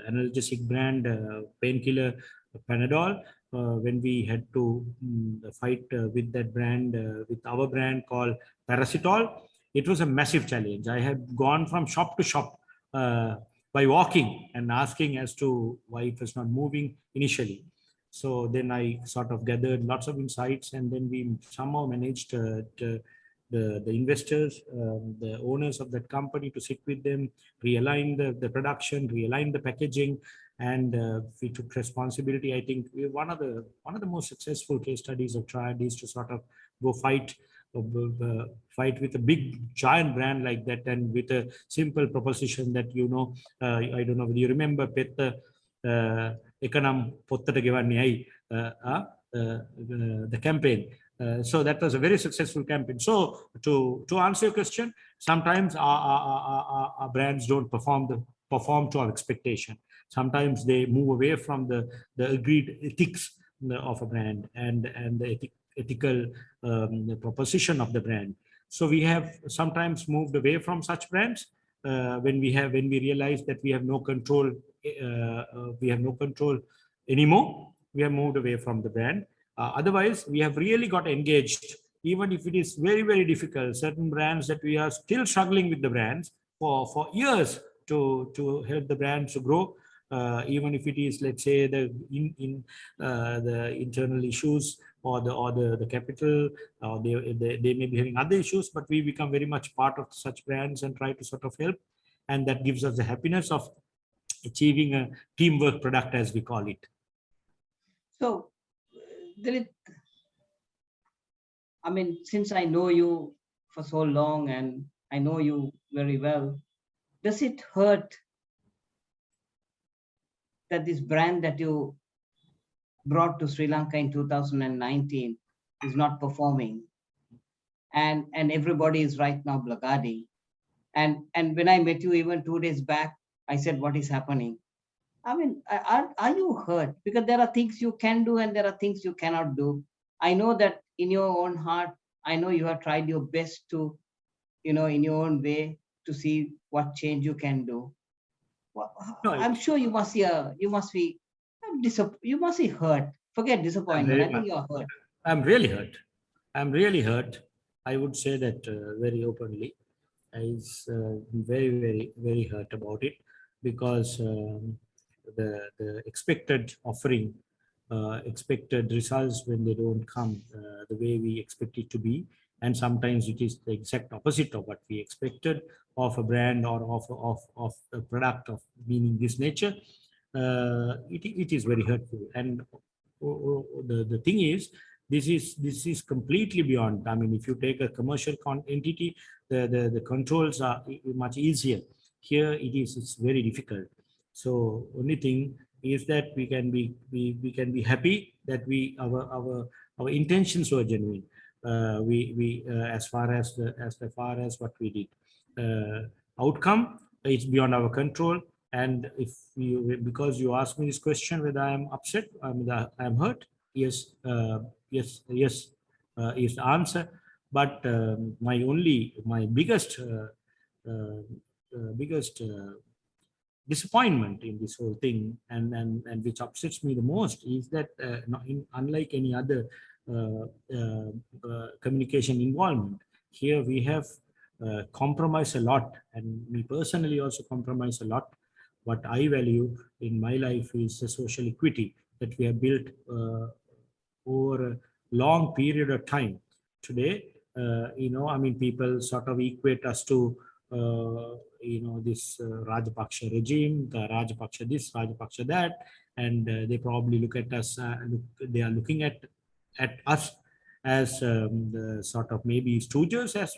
analgesic brand painkiller Panadol, when we had to fight with that brand, with our brand called Parasitol, it was a massive challenge. I had gone from shop to shop by walking and asking as to why it was not moving initially. So then I sort of gathered lots of insights, and then we somehow managed the investors, the owners of that company, to sit with them, realign the production, realign the packaging, and we took responsibility. I think one of the most successful case studies of triad is to sort of go fight with a big giant brand like that, and with a simple proposition that I don't know whether you remember Ekanam Pottata Gevanni, the campaign. So that was a very successful campaign. So to answer your question, sometimes our brands don't perform to our expectation. Sometimes they move away from the agreed ethics of a brand and the ethical proposition of the brand. So we have sometimes moved away from such brands when we realize that we have no control. We have no control anymore. We have moved away from the brand. Otherwise, we have really got engaged, even if it is very, very difficult. Certain brands that we are still struggling with the brands for years to help the brands to grow. Even if it is, let's say, the internal issues or the capital, or they may be having other issues, but we become very much part of such brands and try to sort of help, and that gives us the happiness of achieving a teamwork product, as we call it. So, Dilith, I mean, since I know you for so long and I know you very well, does it hurt that this brand that you brought to Sri Lanka in 2019 is not performing, and everybody is right now blackguarding? And when I met you even 2 days back, I said, what is happening? I mean, are you hurt? Because there are things you can do and there are things you cannot do. I know that in your own heart, I know you have tried your best to, in your own way, to see what change you can do. Well, No, I'm sure you must be hurt. Forget disappointment. I think you're hurt. I'm really hurt. I'm really hurt. I would say that very openly. I was very, very, very hurt about it, because the expected offering, expected results, when they don't come the way we expect it to be, and sometimes it is the exact opposite of what we expected of a brand or of a product of meaning this nature. It is very hurtful. And the thing is, this is completely beyond. I mean, if you take a commercial entity, the controls are much easier. Here it's very difficult. So only thing is that we can be happy that our intentions were genuine. As far as what we did, outcome, it's beyond our control. And because you asked me this question whether I am upset, I'm hurt. Yes, yes is the answer. But my biggest disappointment in this whole thing, and which upsets me the most, is that unlike any other communication involvement, here we have compromised a lot, and me personally also compromise a lot. What I value in my life is the social equity that we have built over a long period of time. Today, people sort of equate us to this Rajapaksa regime, the Rajapaksa this, Rajapaksa that, and they probably look at us. They are looking at us as the sort of maybe stooges, as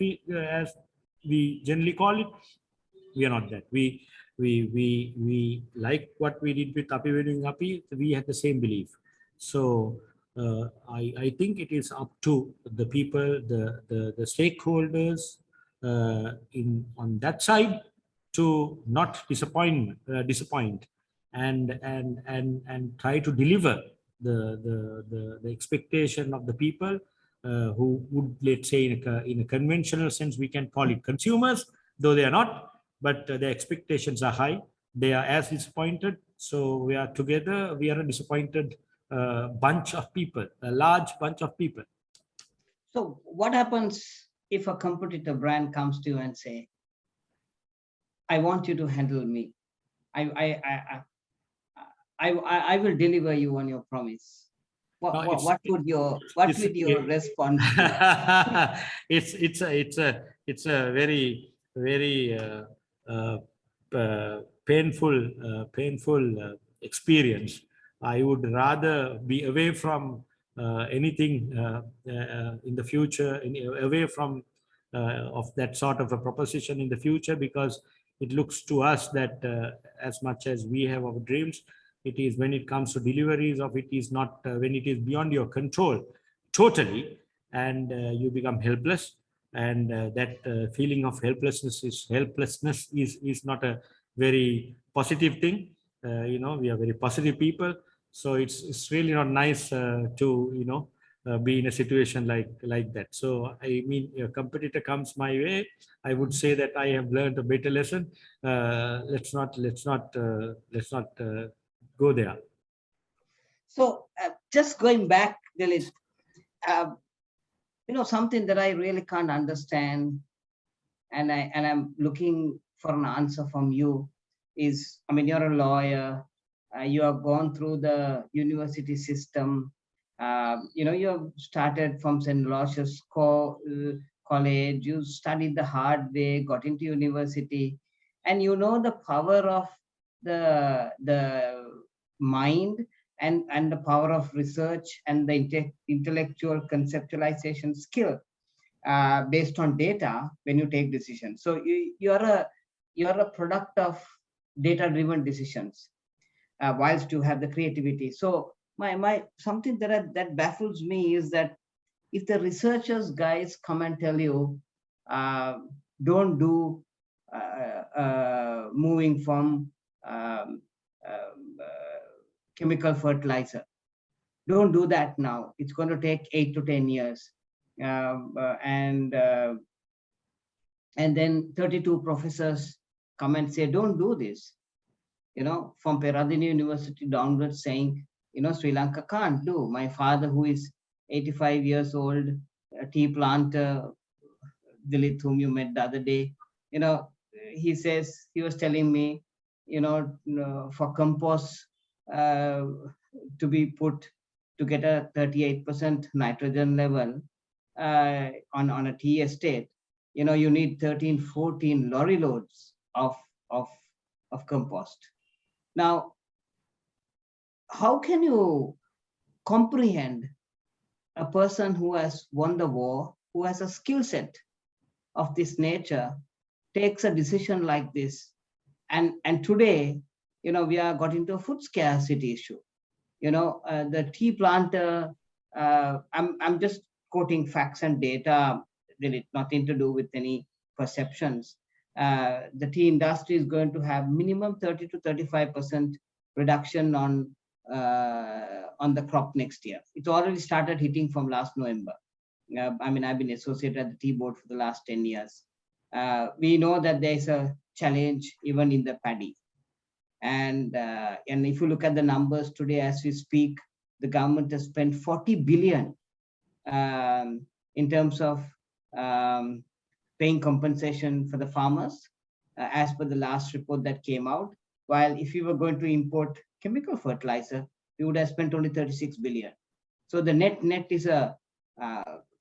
we generally call it. We are not that. We like what we did with Api Wedding Api. We had the same belief. So I think it is up to the people, the stakeholders on that side to not disappoint and try to deliver the expectation of the people who would, let's say, in a conventional sense, we can call it consumers, though they are not, but their expectations are high. They are as disappointed. So we are together. We are a disappointed bunch of people, a large bunch of people. So what happens if a competitor brand comes to you and say, I want you to handle me. I will deliver you on your promise. What would your response be? It's a very, very painful experience. I would rather be away from anything in the future, away from of that sort of a proposition in the future, because it looks to us that as much as we have our dreams, it is when it comes to deliveries of it is not, when it is beyond your control totally, and you become helpless. And that feeling of helplessness is not a very positive thing. We are very positive people, so it's really not nice to be in a situation like that. So I mean, a competitor comes my way, I would say that I have learned a better lesson. Let's not go there. So just going back, Dilith, uh, something that I really can't understand, and I'm looking for an answer from you is, I mean, you're a lawyer, you have gone through the university system, you have started from St. Aloysius College, you studied the hard way, got into university, and you know the power of the mind and the power of research and the intellectual conceptualization skill based on data when you take decisions. So you're a product of data-driven decisions, whilst you have the creativity. So my something that baffles me is that if the researchers guys come and tell you, don't do moving from chemical fertilizer, don't do that now. It's going to take 8 to 10 years. And then 32 professors come and say, don't do this. From Peradeniya University downwards saying, Sri Lanka can't do. My father, who is 85 years old, a tea planter, Dilith, whom you met the other day, he was telling me, for compost to be put to get a 38% nitrogen level on a tea estate, you need 13, 14 lorry loads of compost. Now, how can you comprehend a person who has won the war, who has a skill set of this nature, takes a decision like this? And today, we are got into a food scarcity issue. The tea planter, I'm just quoting facts and data, really nothing to do with any perceptions. The tea industry is going to have minimum 30 to 35% reduction on the crop next year. It's already started hitting from last November. I've been associated at the tea board for the last 10 years. We know that there's a challenge even in the paddy. And if you look at the numbers today as we speak, the government has spent 40 billion in terms of paying compensation for the farmers, as per the last report that came out. While if we were going to import chemical fertilizer, we would have spent only 36 billion. So the net is a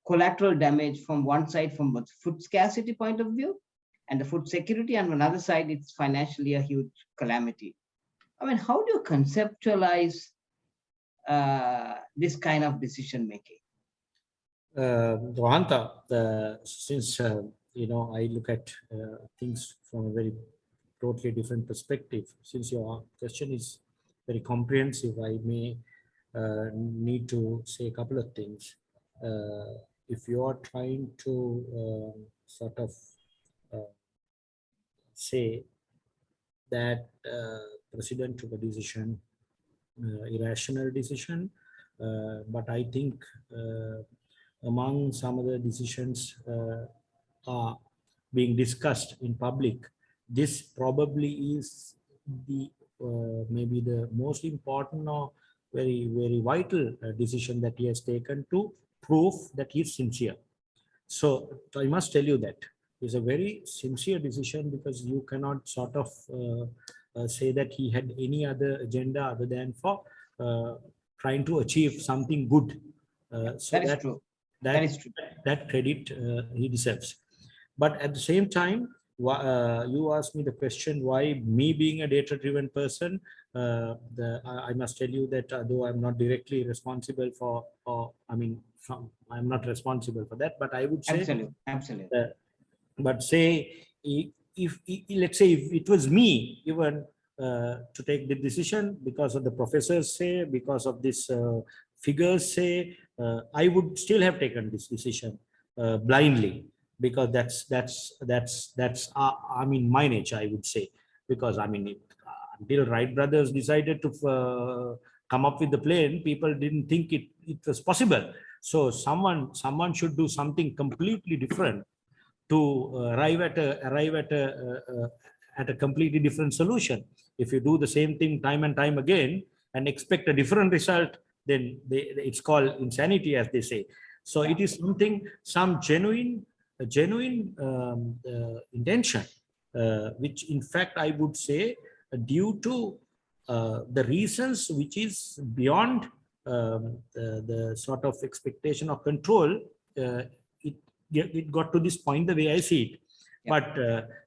collateral damage from one side, from the food scarcity point of view and the food security, and on another side, it's financially a huge calamity. I mean, how do you conceptualize this kind of decision making? Rohanta, since I look at things from a very totally different perspective, since your question is very comprehensive, I may need to say a couple of things. If you are trying to sort of say that president took a decision, irrational decision, but I think among some of the decisions are being discussed in public, this probably is the maybe the most important or very, very vital decision that he has taken to prove that he is sincere. So I must tell you that it's a very sincere decision, because you cannot sort of say that he had any other agenda other than for trying to achieve something good. So that is true. That is true. That credit he deserves. But at the same time, you asked me the question, why me being a data-driven person? I must tell you that though I'm not directly responsible I'm not responsible for that, but I would say absolutely. But say if let's say if it was me even to take the decision, because of the professors say, because of this figures say, I would still have taken this decision blindly, because that's I mean my nature, I would say. Because I mean, until Wright brothers decided to come up with the plane, people didn't think it was possible. So someone should do something completely different to arrive at a completely different solution. If you do the same thing time and time again and expect a different result, then it's called insanity, as they say. So it is some genuine intention, which in fact I would say due to the reasons which is beyond the sort of expectation or control. It got to this point the way I see it. But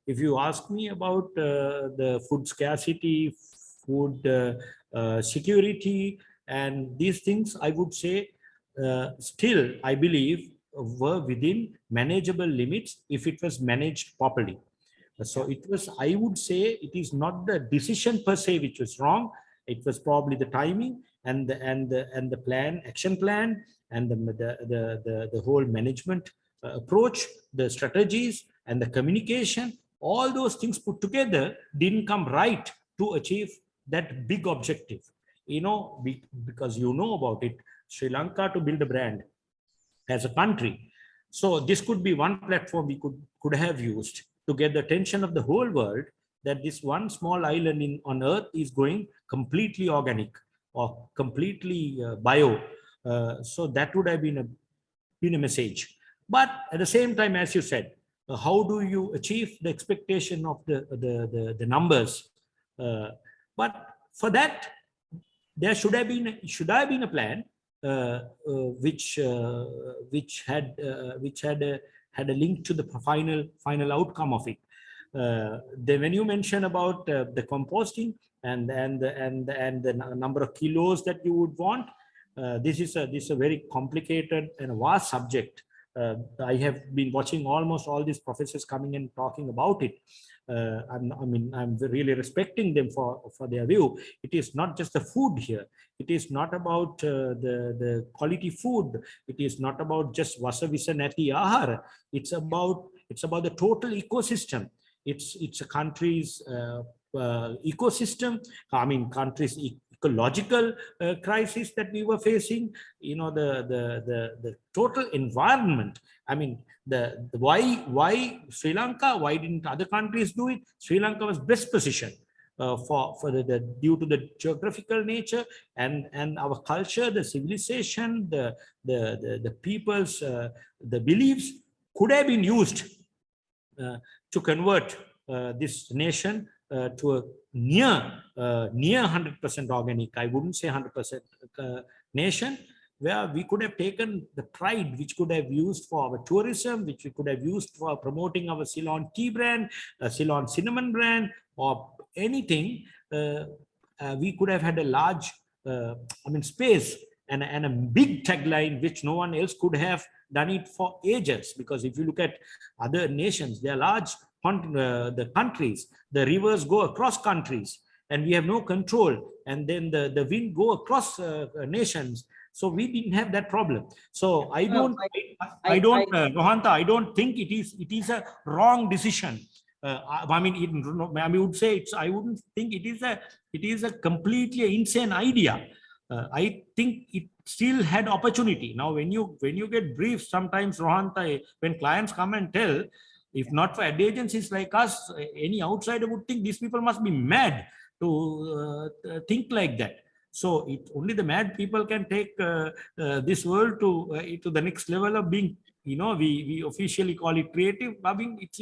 if you ask me about the food scarcity, food security, and these things, I would say still, I believe, were within manageable limits if it was managed properly. So it was, I would say, it is not the decision per se which was wrong. It was probably the timing and the plan, action plan, and the whole management approach, the strategies and the communication. All those things put together didn't come right to achieve that big objective. Because you know about it, Sri Lanka to build a brand as a country. So this could be one platform we could have used to get the attention of the whole world that this one small island on earth is going completely organic or completely bio. So that would have been a message. But at the same time, as you said, how do you achieve the expectation of the numbers? But for that, there should have been a plan which had a link to the final outcome of it. Then when you mention about the composting and the number of kilos that you would want, this is a very complicated and vast subject. I have been watching almost all these professors coming and talking about it. I'm really respecting them for their view. It is not just the food here. It is not about the quality food. It is not about just vasavisa nati ahara. It's about the total ecosystem. It's a country's ecosystem. I mean, country's ecological crisis that we were facing. The total environment. I mean, the why Sri Lanka? Why didn't other countries do it? Sri Lanka was best positioned for due to the geographical nature and our culture, the civilization, the people's the beliefs could have been used to convert this nation to a near 100% organic. I wouldn't say 100% nation, where we could have taken the pride, which could have used for our tourism, which we could have used for promoting our Ceylon tea brand, Ceylon cinnamon brand, or anything. We could have had a large, space and a big tagline, which no one else could have done it for ages. Because if you look at other nations, they are large. The countries, the rivers go across countries, and we have no control. And then the wind go across nations. So we didn't have that problem. So I don't, Rohanta, I don't think it is a wrong decision. I would say I wouldn't think it is a completely insane idea. I think it still had opportunity. Now, when you get briefed, sometimes, Rohanta, when clients come and tell, if not for ad agencies like us, any outsider would think these people must be mad to think like that. So only the mad people can take this world to the next level of being, we officially call it creative. I mean, it's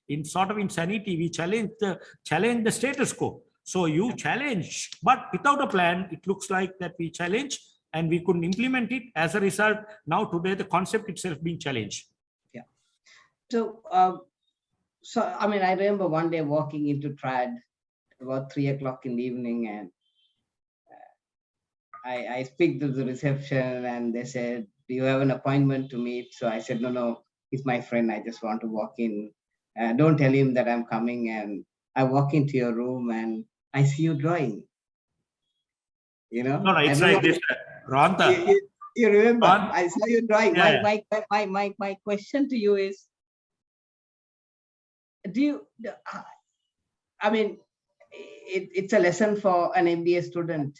in sort of insanity. We challenge the status quo. So you challenge, but without a plan, it looks like that we challenge and we couldn't implement it. As a result, now today the concept itself being challenged. Yeah. So I remember one day walking into Trad about 3 o'clock in the evening, and I speak to the reception, and they said, "Do you have an appointment to meet?" So I said, "No, he's my friend. I just want to walk in. Don't tell him that I'm coming." And I walk into your room and I see you drawing. No, it's like this, Ranta. You remember? Ron? I saw you drawing. Yeah, My question to you is, do you? I mean, it's a lesson for an MBA student.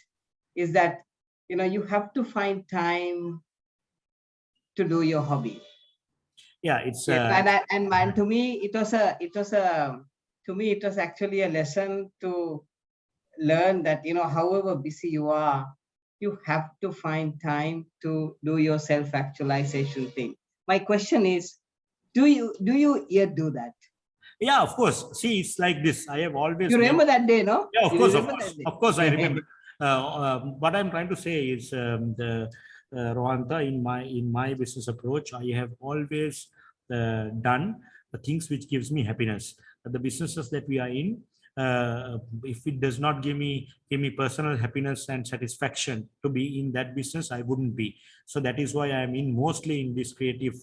Is that you have to find time to do your hobby. yeah. It's And to me, it was actually a lesson to learn that however busy you are, you have to find time to do your self-actualization thing. My question is, do you yet do that? yeah, of course. See, it's like this. I have always You remember that day, no? Yeah, of You course, remember that day? I remember. What I'm trying to say is, Rohanta, in my business approach, I have always done the things which gives me happiness. The businesses that we are in, if it does not give me personal happiness and satisfaction to be in that business, I wouldn't be. So that is why I'm in mostly in this creative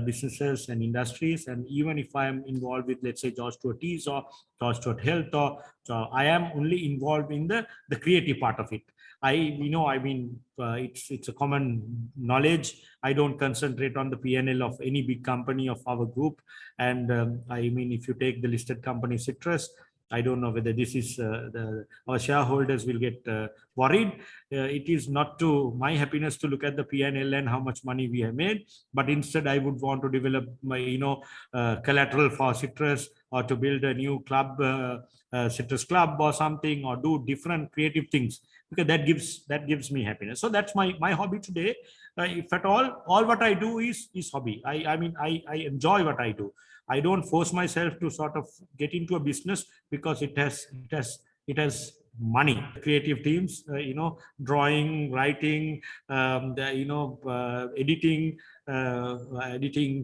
businesses and industries. And even if I am involved with, let's say, George Stuart Teas or George Stuart Health, or so I am only involved in the creative part of it. It's a common knowledge. I don't concentrate on the P&L of any big company of our group. And if you take the listed company Citrus, I don't know whether this is our shareholders will get worried. It is not to my happiness to look at the P&L and how much money we have made, but instead I would want to develop my collateral for Citrus, or to build a new club, Citrus Club or something, or do different creative things, because that gives me happiness. So that's my hobby today. If at all what I do is hobby. I enjoy what I do. I don't force myself to sort of get into a business because it has money. Creative teams, drawing, writing, editing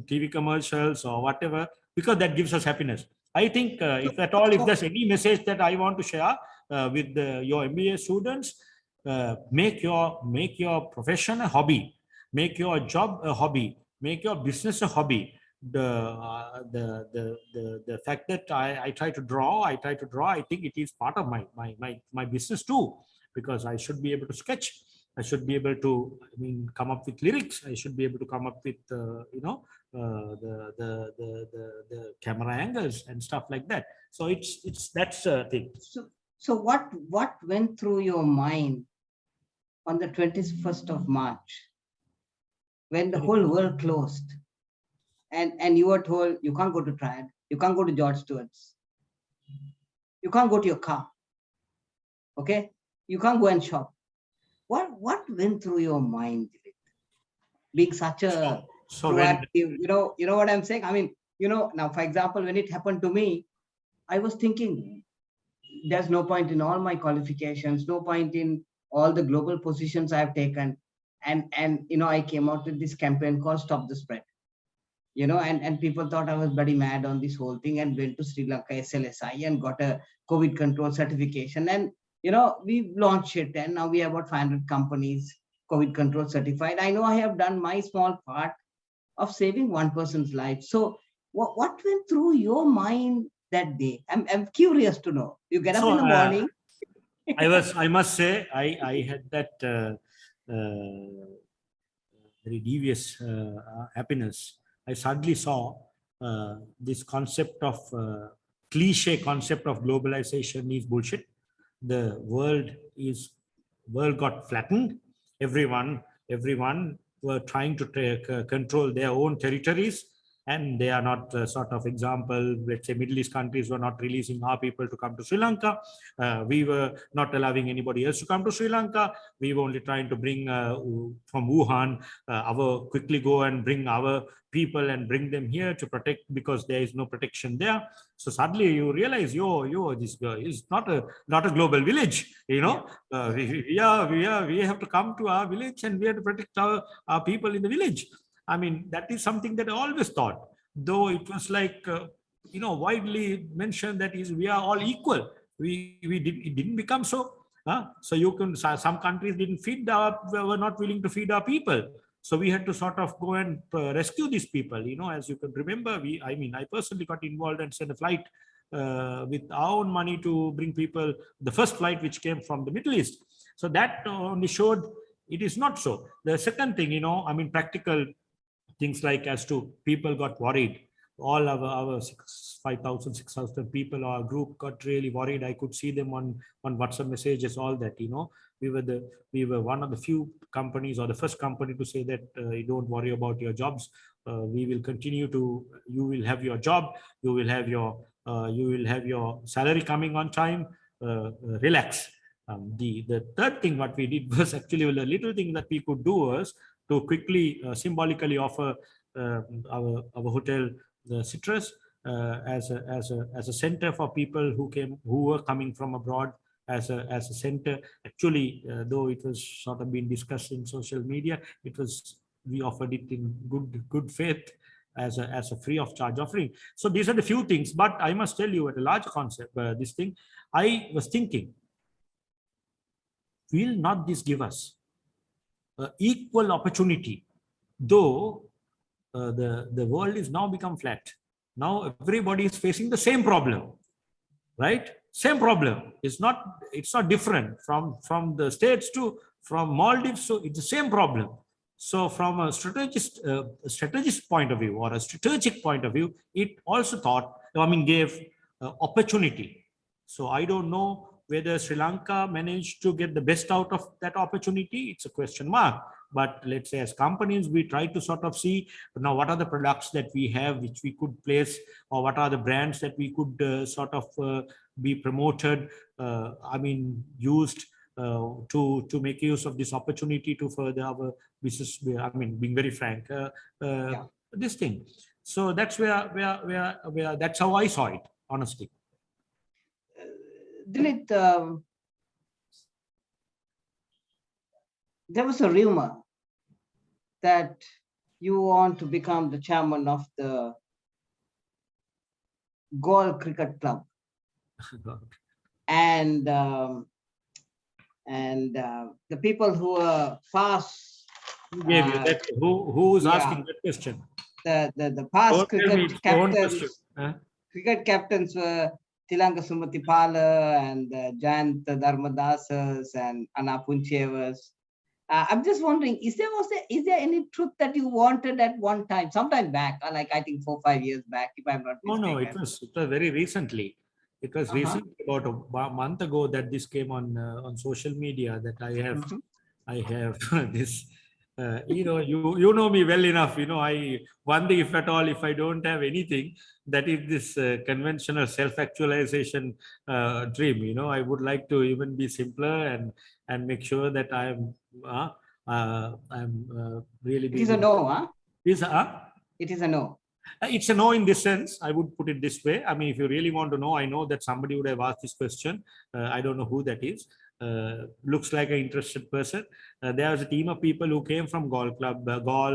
TV commercials or whatever, because that gives us happiness. I think if there's any message that I want to share with your MBA students, make your profession a hobby, make your job a hobby, make your business a hobby. The fact that I try to draw, I think it is part of my business too, because I should be able to sketch. I should be able to come up with lyrics. I should be able to come up with the camera angles and stuff like that. So that's a thing. So what went through your mind on the 21st of March when the whole world closed, and you were told you can't go to Triad, you can't go to George Stewart's, you can't go to your car, okay? You can't go and shop. What went through your mind, being such a proactive, you know what I'm saying? Now, for example, when it happened to me, I was thinking, there's no point in all my qualifications, no point in all the global positions I've taken. And I came out with this campaign called Stop the Spread. And people thought I was bloody mad on this whole thing, and went to Sri Lanka SLSI and got a COVID control certification. And, we launched it, and now we have about 500 companies COVID control certified. I know I have done my small part of saving one person's life. So what went through your mind that day? I'm curious to know. You get up in the morning. I must say, I had that very devious happiness. I suddenly saw this concept of cliche concept of globalization is bullshit. The world got flattened. Everyone were trying to control their own territories, and they are not sort of example. Let's say Middle East countries were not releasing our people to come to Sri Lanka. We were not allowing anybody else to come to Sri Lanka. We were only trying to bring from Wuhan, quickly go and bring our people and bring them here to protect, because there is no protection there. So suddenly you realize, this is not a global village. We have to come to our village, and we have to protect our people in the village. That is something that I always thought, though it was like, widely mentioned that we are all equal. It didn't become so. So some countries were not willing to feed our people. So we had to sort of go and rescue these people. As you can remember, I personally got involved and sent a flight with our own money to bring people, the first flight which came from the Middle East. So that only showed It is not so. The second thing, I mean, practical things like as to people got worried. All our 5,000, 6,000 people, our group got really worried. I could see them on WhatsApp messages, all that, we were one of the few companies, or the first company, to say that you don't worry about your jobs. We will continue to, you will have your job, you will have your salary coming on time, relax. The third thing what we did was actually, well, a little thing that we could do was to quickly symbolically offer our hotel, the Citrus, as a center for people who were coming from abroad, as a center. Actually, though it was sort of been discussed in social media, we offered it in good faith, as a free of charge offering. So these are the few things. But I must tell you, at a large concept, this thing, I was thinking, will not this give us equal opportunity, though the world is now become flat. Now everybody is facing the same problem, right? Same problem. It's not different from the States to from Maldives. So it's the same problem. So from a strategist point of view, or a strategic point of view, it also gave opportunity. So I don't know whether Sri Lanka managed to get the best out of that opportunity. It's a question mark. But let's say, as companies, we try to sort of see now what are the products that we have which we could place, or what are the brands that we could be promoted, used to make use of this opportunity to further our business. Being very frank, this thing. So that's where that's how I saw it, honestly. Dilith, there was a rumor that you want to become the chairman of the Galle Cricket Club, and the people who are past. Who gave you that? Who's asking that question? The past cricket captains. Cricket captains were Tilanga Sumatipala and Jayant Dharmadasas and Anna Punchevas. I'm just wondering, is there any truth that you wanted at one time, sometime back, like I think 4 or 5 years back, if I'm not mistaken? No, it was very recently. It was recently, about a month ago, that this came on social media, that I have this. You know me well enough. I wonder if at all, if I don't have anything, that is this conventional self-actualization dream. I would like to even be simpler and make sure that I'm really. It is a no, huh? It is a no. It's a no in this sense. I would put it this way. If you really want to know, I know that somebody would have asked this question. I don't know who that is. Looks like an interested person. There was a team of people who came from Galle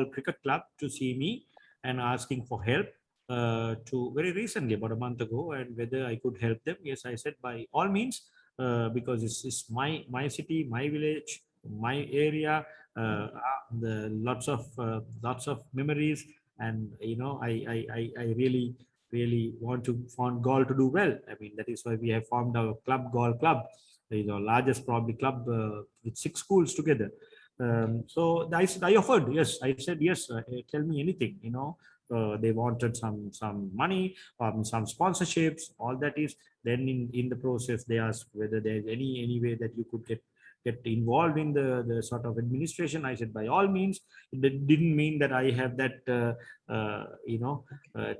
Cricket Club to see me and asking for help to very recently, about a month ago, and whether I could help them. Yes, I said by all means, because it's my city, my village, my area, lots of memories, and I really want Galle to do well. That is why we have formed our club, Galle Club, largest probably club with 6 schools together. So I offered, yes, I said yes. Tell me anything, they wanted some money, some sponsorships, all that is. Then in the process, they asked whether there's any way that you could get involved in the sort of administration. I said by all means. It didn't mean that I have that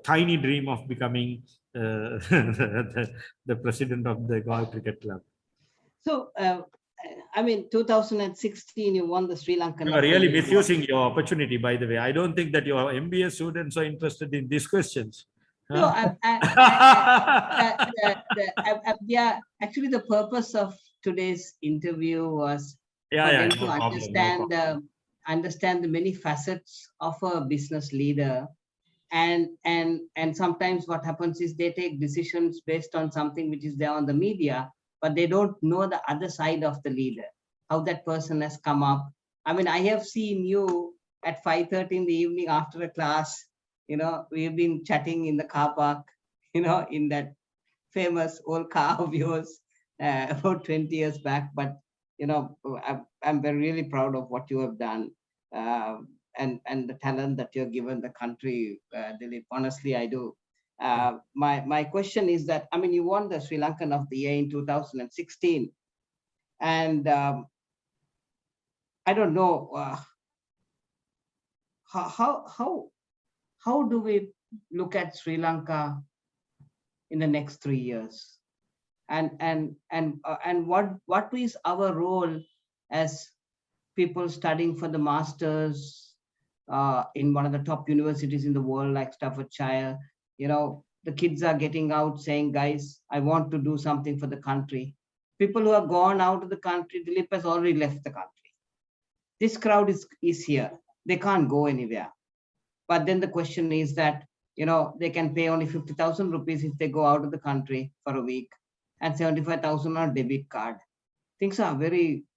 tiny dream of becoming the president of the Galle Cricket Club. So 2016 you won the Sri Lankan. You are really misusing your opportunity, by the way. I don't think that your MBA students are interested in these questions. No, actually the purpose of today's interview was to understand the many facets of a business leader, and sometimes what happens is they take decisions based on something which is there on the media, but they don't know the other side of the leader, how that person has come up. I have seen you at 5:30 in the evening after a class. We've been chatting in the car park, in that famous old car of yours about 20 years back. But I'm very really proud of what you have done, and the talent that you've given the country, Dilip. Honestly, I do. My question is that, I mean, you won the Sri Lankan of the Year in 2016, and I don't know how do we look at Sri Lanka in the next 3 years, and what is our role as people studying for the masters in one of the top universities in the world, like Staffordshire. The kids are getting out saying, guys, I want to do something for the country. People who have gone out of the country, Dilip has already left the country. This crowd is here. They can't go anywhere. But then the question is that, they can pay only 50,000 rupees if they go out of the country for a week, and 75,000 on debit card. Things are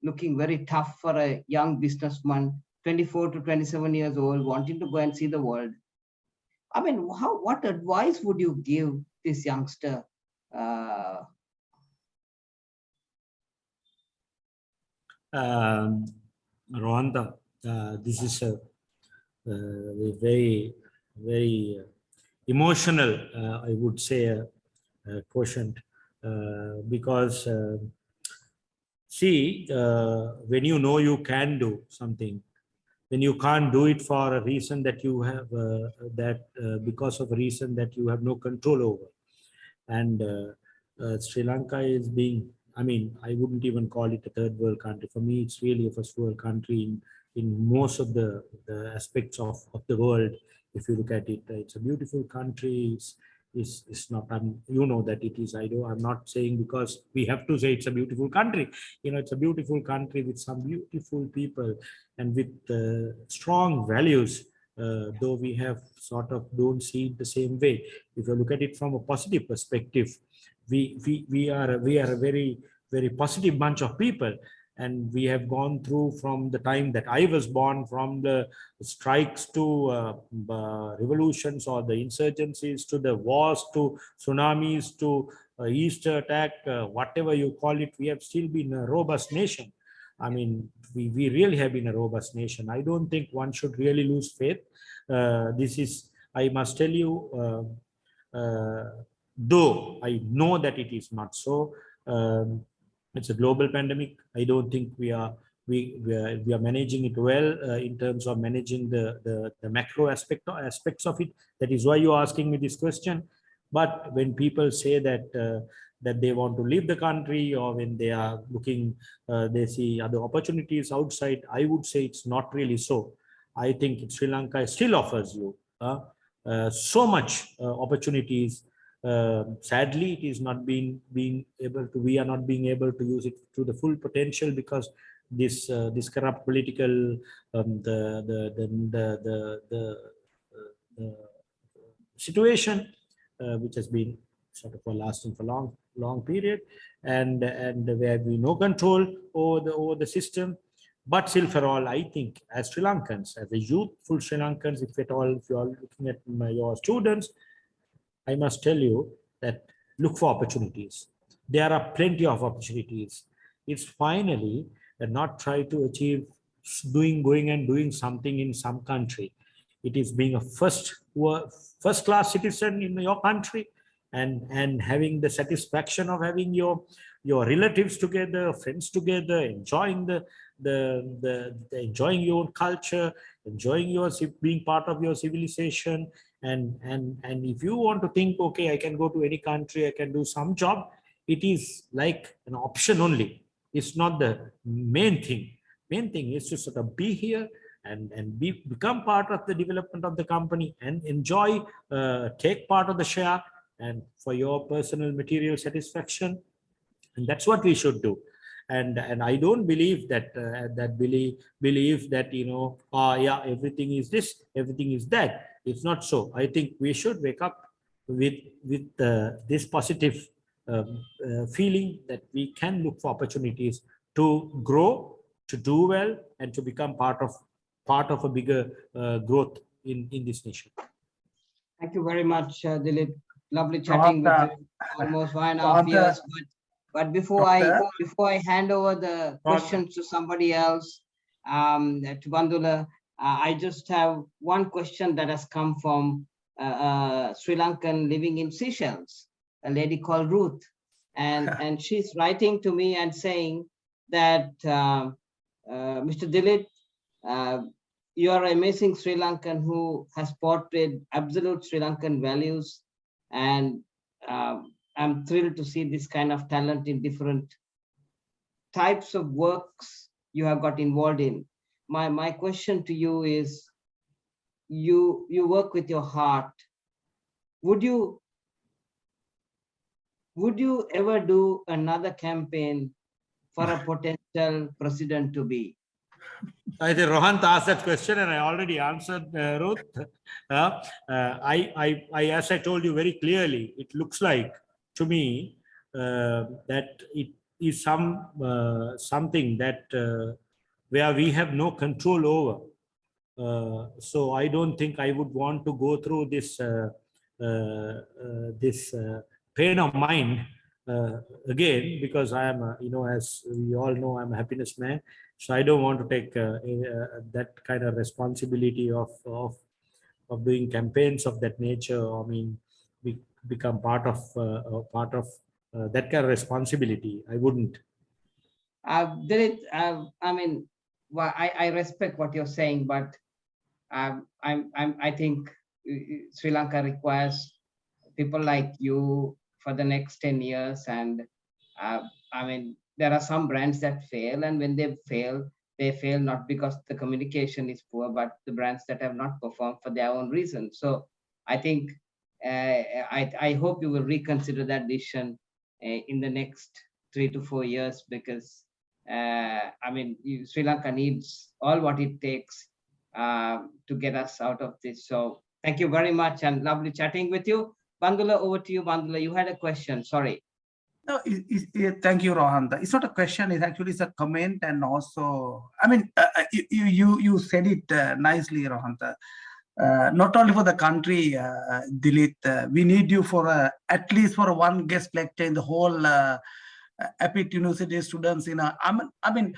looking very tough for a young businessman, 24 to 27 years old, wanting to go and see the world. I mean, what advice would you give this youngster? Rwanda, this is a very, very emotional, I would say, quotient, because see, when you know you can do something, when you can't do it for a reason that you have, because of a reason that you have no control over. And Sri Lanka is being, I mean, I wouldn't even call it a third world country. For me, it's really a first world country in most of the aspects of the world. If you look at it, it's a beautiful country. It's not, you know that it is. I'm not saying because we have to say it's a beautiful country. It's a beautiful country with some beautiful people and with strong values. Though we have sort of don't see it the same way. If you look at it from a positive perspective, we are a very, very positive bunch of people. And we have gone through, from the time that I was born, from the strikes to revolutions or the insurgencies, to the wars, to tsunamis, to Easter attack, whatever you call it, we have still been a robust nation. I mean, we really have been a robust nation. I don't think one should really lose faith. This is, I must tell you, though I know that it is not so. It's a global pandemic. I don't think we are managing it well in terms of managing the macro aspects of it. That is why you're asking me this question. But when people say that that they want to leave the country, or when they are looking, they see other opportunities outside, I would say it's not really so. I think Sri Lanka still offers you so much opportunities. Sadly, it is not being able to. We are not being able to use it to the full potential because this corrupt political situation, which has been sort of lasting for long period, and where we no control over the system. But still, for all, I think as Sri Lankans, as a youthful Sri Lankans, if you are looking at your students, I must tell you that look for opportunities. There are plenty of opportunities. It's finally not try to achieve going and doing something in some country. It is being a first class citizen in your country, and having the satisfaction of having your relatives together, friends together, enjoying enjoying your culture, enjoying being part of your civilization. And if you want to think, okay, I can go to any country, I can do some job, it is like an option only. It's not the main thing. Main thing is to sort of be here and become part of the development of the company and enjoy, take part of the share, and for your personal material satisfaction. And that's what we should do. And I don't believe that believe that yeah, everything is this, everything is that. It's not so. I think we should wake up with this positive feeling that we can look for opportunities to grow, to do well, and to become part of a bigger growth in this nation. Thank you very much, Dilip. Lovely chatting with you. Almost 1.5 years. But But before I hand over the questions to somebody else, to Bandula, I just have one question that has come from Sri Lankan living in Seychelles, a lady called Ruth, and she's writing to me and saying that Mr. Dilith, you are an amazing Sri Lankan who has portrayed absolute Sri Lankan values, and I'm thrilled to see this kind of talent in different types of works you have got involved in. My question to you is, you work with your heart. Would you ever do another campaign for a potential president to be? I think Rohan asked that question, and I already answered, Ruth. As I told you very clearly, it looks like to me that it is something that where we have no control over. So I don't think I would want to go through this pain of mind again, because I am, as we all know, I'm a happiness man. So I don't want to take that kind of responsibility of doing campaigns of that nature. I mean, become part of that kind of responsibility. I wouldn't. I mean, well, I respect what you're saying, but I think Sri Lanka requires people like you for the next 10 years. And I mean, there are some brands that fail, and when they fail not because the communication is poor, but the brands that have not performed for their own reasons. So I think I hope you will reconsider that decision in the next 3 to 4 years, because I mean, Sri Lanka needs all what it takes to get us out of this. So thank you very much, and lovely chatting with you. Bandula, over to you. Bandula, you had a question. Sorry. No, thank you, Rohan. It's not a question. It's actually a comment, and also, I mean, you said it nicely, Rohan. Not only for the country, Dilith, we need you for at least for one guest lecture in the whole EPIT University students. I mean,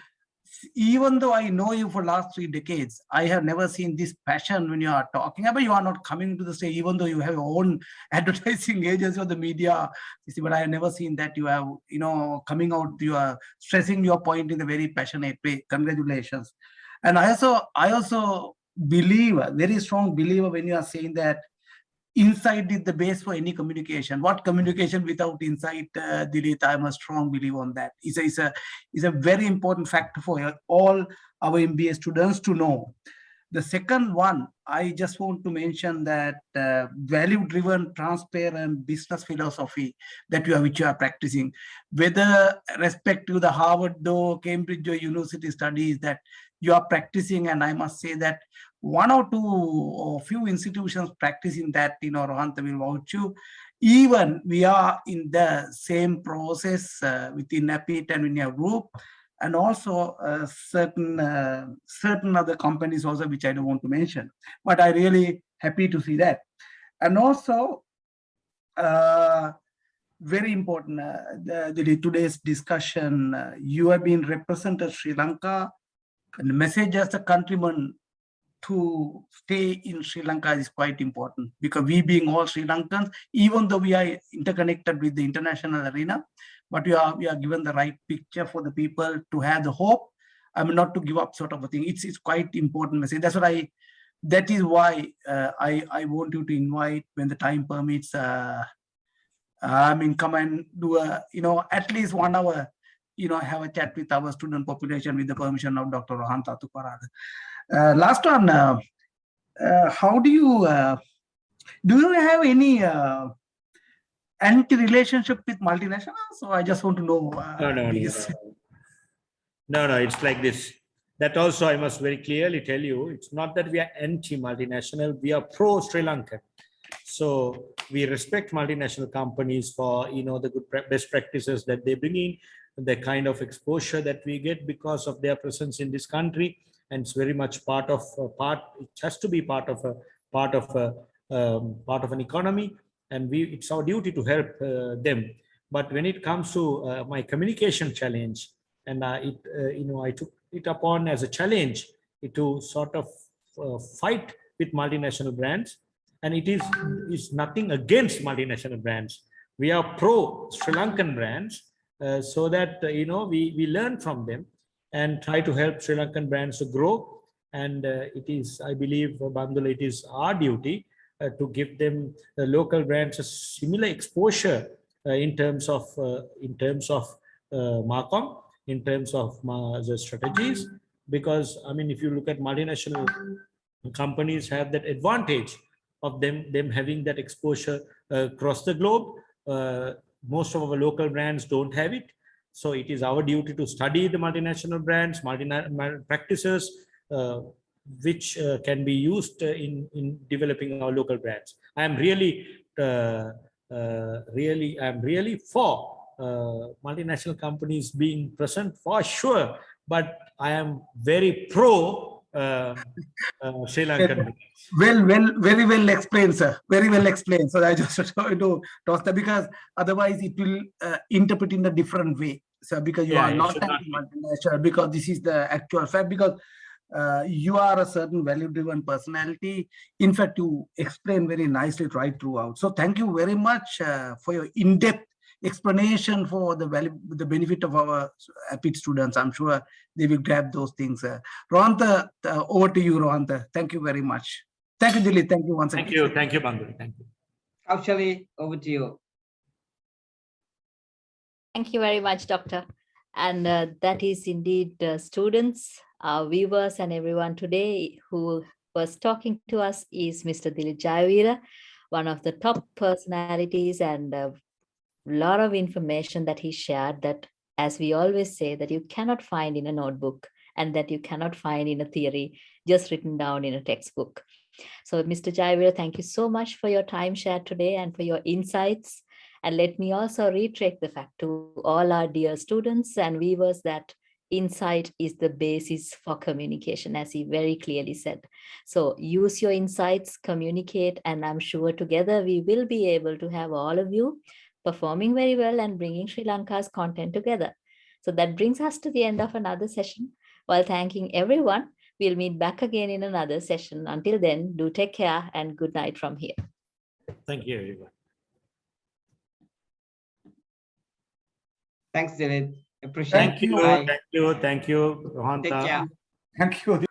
even though I know you for last 3 decades, I have never seen this passion when you are talking about. You are not coming to the stage, even though you have your own advertising agency or the media. You see, but I have never seen that you have, coming out, you are stressing your point in a very passionate way. Congratulations. And I also believe, a very strong believer when you are saying that insight is the base for any communication. What communication without insight, Dilith? I'm a strong believer on that. It's a very important factor for all our MBA students to know. The second one, I just want to mention that value-driven, transparent business philosophy that which you are practicing, whether respect to the Harvard or Cambridge or university studies that you are practicing, and I must say that one or two or few institutions practicing that, Rohanta will vouch you. Even we are in the same process within EPIT and in your group, and also certain other companies also, which I don't want to mention. But I really happy to see that. And also, very important, today's discussion, you have been represented Sri Lanka, and the message as a countryman to stay in Sri Lanka is quite important, because we being all Sri Lankans, even though we are interconnected with the international arena, but we are given the right picture for the people to have the hope. I mean, not to give up, sort of a thing. It's quite important message. That is why I want you to invite, when the time permits, come and do at least 1 hour, have a chat with our student population with the permission of Dr. Rohan Tatuparada. Last one, how do you have any anti-relationship with multinationals? So I just want to know. No, it's like this. That also I must very clearly tell you, it's not that we are anti-multinational, we are pro-Sri Lankan. So we respect multinational companies for, the good best practices that they bring in, the kind of exposure that we get because of their presence in this country. And it's very much it has to be part of an economy, and it's our duty to help them. But when it comes to my communication challenge, and I took it upon as a challenge to sort of fight with multinational brands, and it is nothing against multinational brands. We are pro Sri Lankan brands, so that we learn from them and try to help Sri Lankan brands to grow. And it is, I believe, Bandula, it is our duty to give them the local brands a similar exposure in terms of Marcom, in terms of the strategies. Because I mean, if you look at multinational companies, have that advantage of them having that exposure across the globe. Most of our local brands don't have it. So it is our duty to study the multinational brands, multinational practices, which can be used in developing our local brands. I am really for multinational companies being present for sure, but I am very pro Sri Lankan. Well, very well explained, sir. Very well explained. So I just try to toss that, because otherwise it will interpret in a different way. So because you are not multinational, because this is the actual fact, because you are a certain value-driven personality. In fact, you explain very nicely right throughout. So thank you very much for your in-depth explanation for the benefit of our APIT students. I'm sure they will grab those things. Rohantha, over to you, Rohantha. Thank you very much. Thank you, Dilith. Thank you once again. Thank you, Bandhu. Thank you. Kaushali, over to you. Thank you very much, Doctor. And that is indeed students, our viewers, and everyone today who was talking to us is Mr. Dilith Jayaweera, one of the top personalities, and a lot of information that he shared that, as we always say, that you cannot find in a notebook and that you cannot find in a theory just written down in a textbook. So Mr. Jayaweera, thank you so much for your time shared today and for your insights. And let me also reiterate the fact to all our dear students and viewers that insight is the basis for communication, as he very clearly said. So use your insights, communicate, and I'm sure together we will be able to have all of you performing very well and bringing Sri Lanka's content together. So that brings us to the end of another session. While thanking everyone, we'll meet back again in another session. Until then, do take care and good night from here. Thank you, everyone. Thanks, Dilith. Appreciate it. Thank you, Rohantha. Take care. Thank you.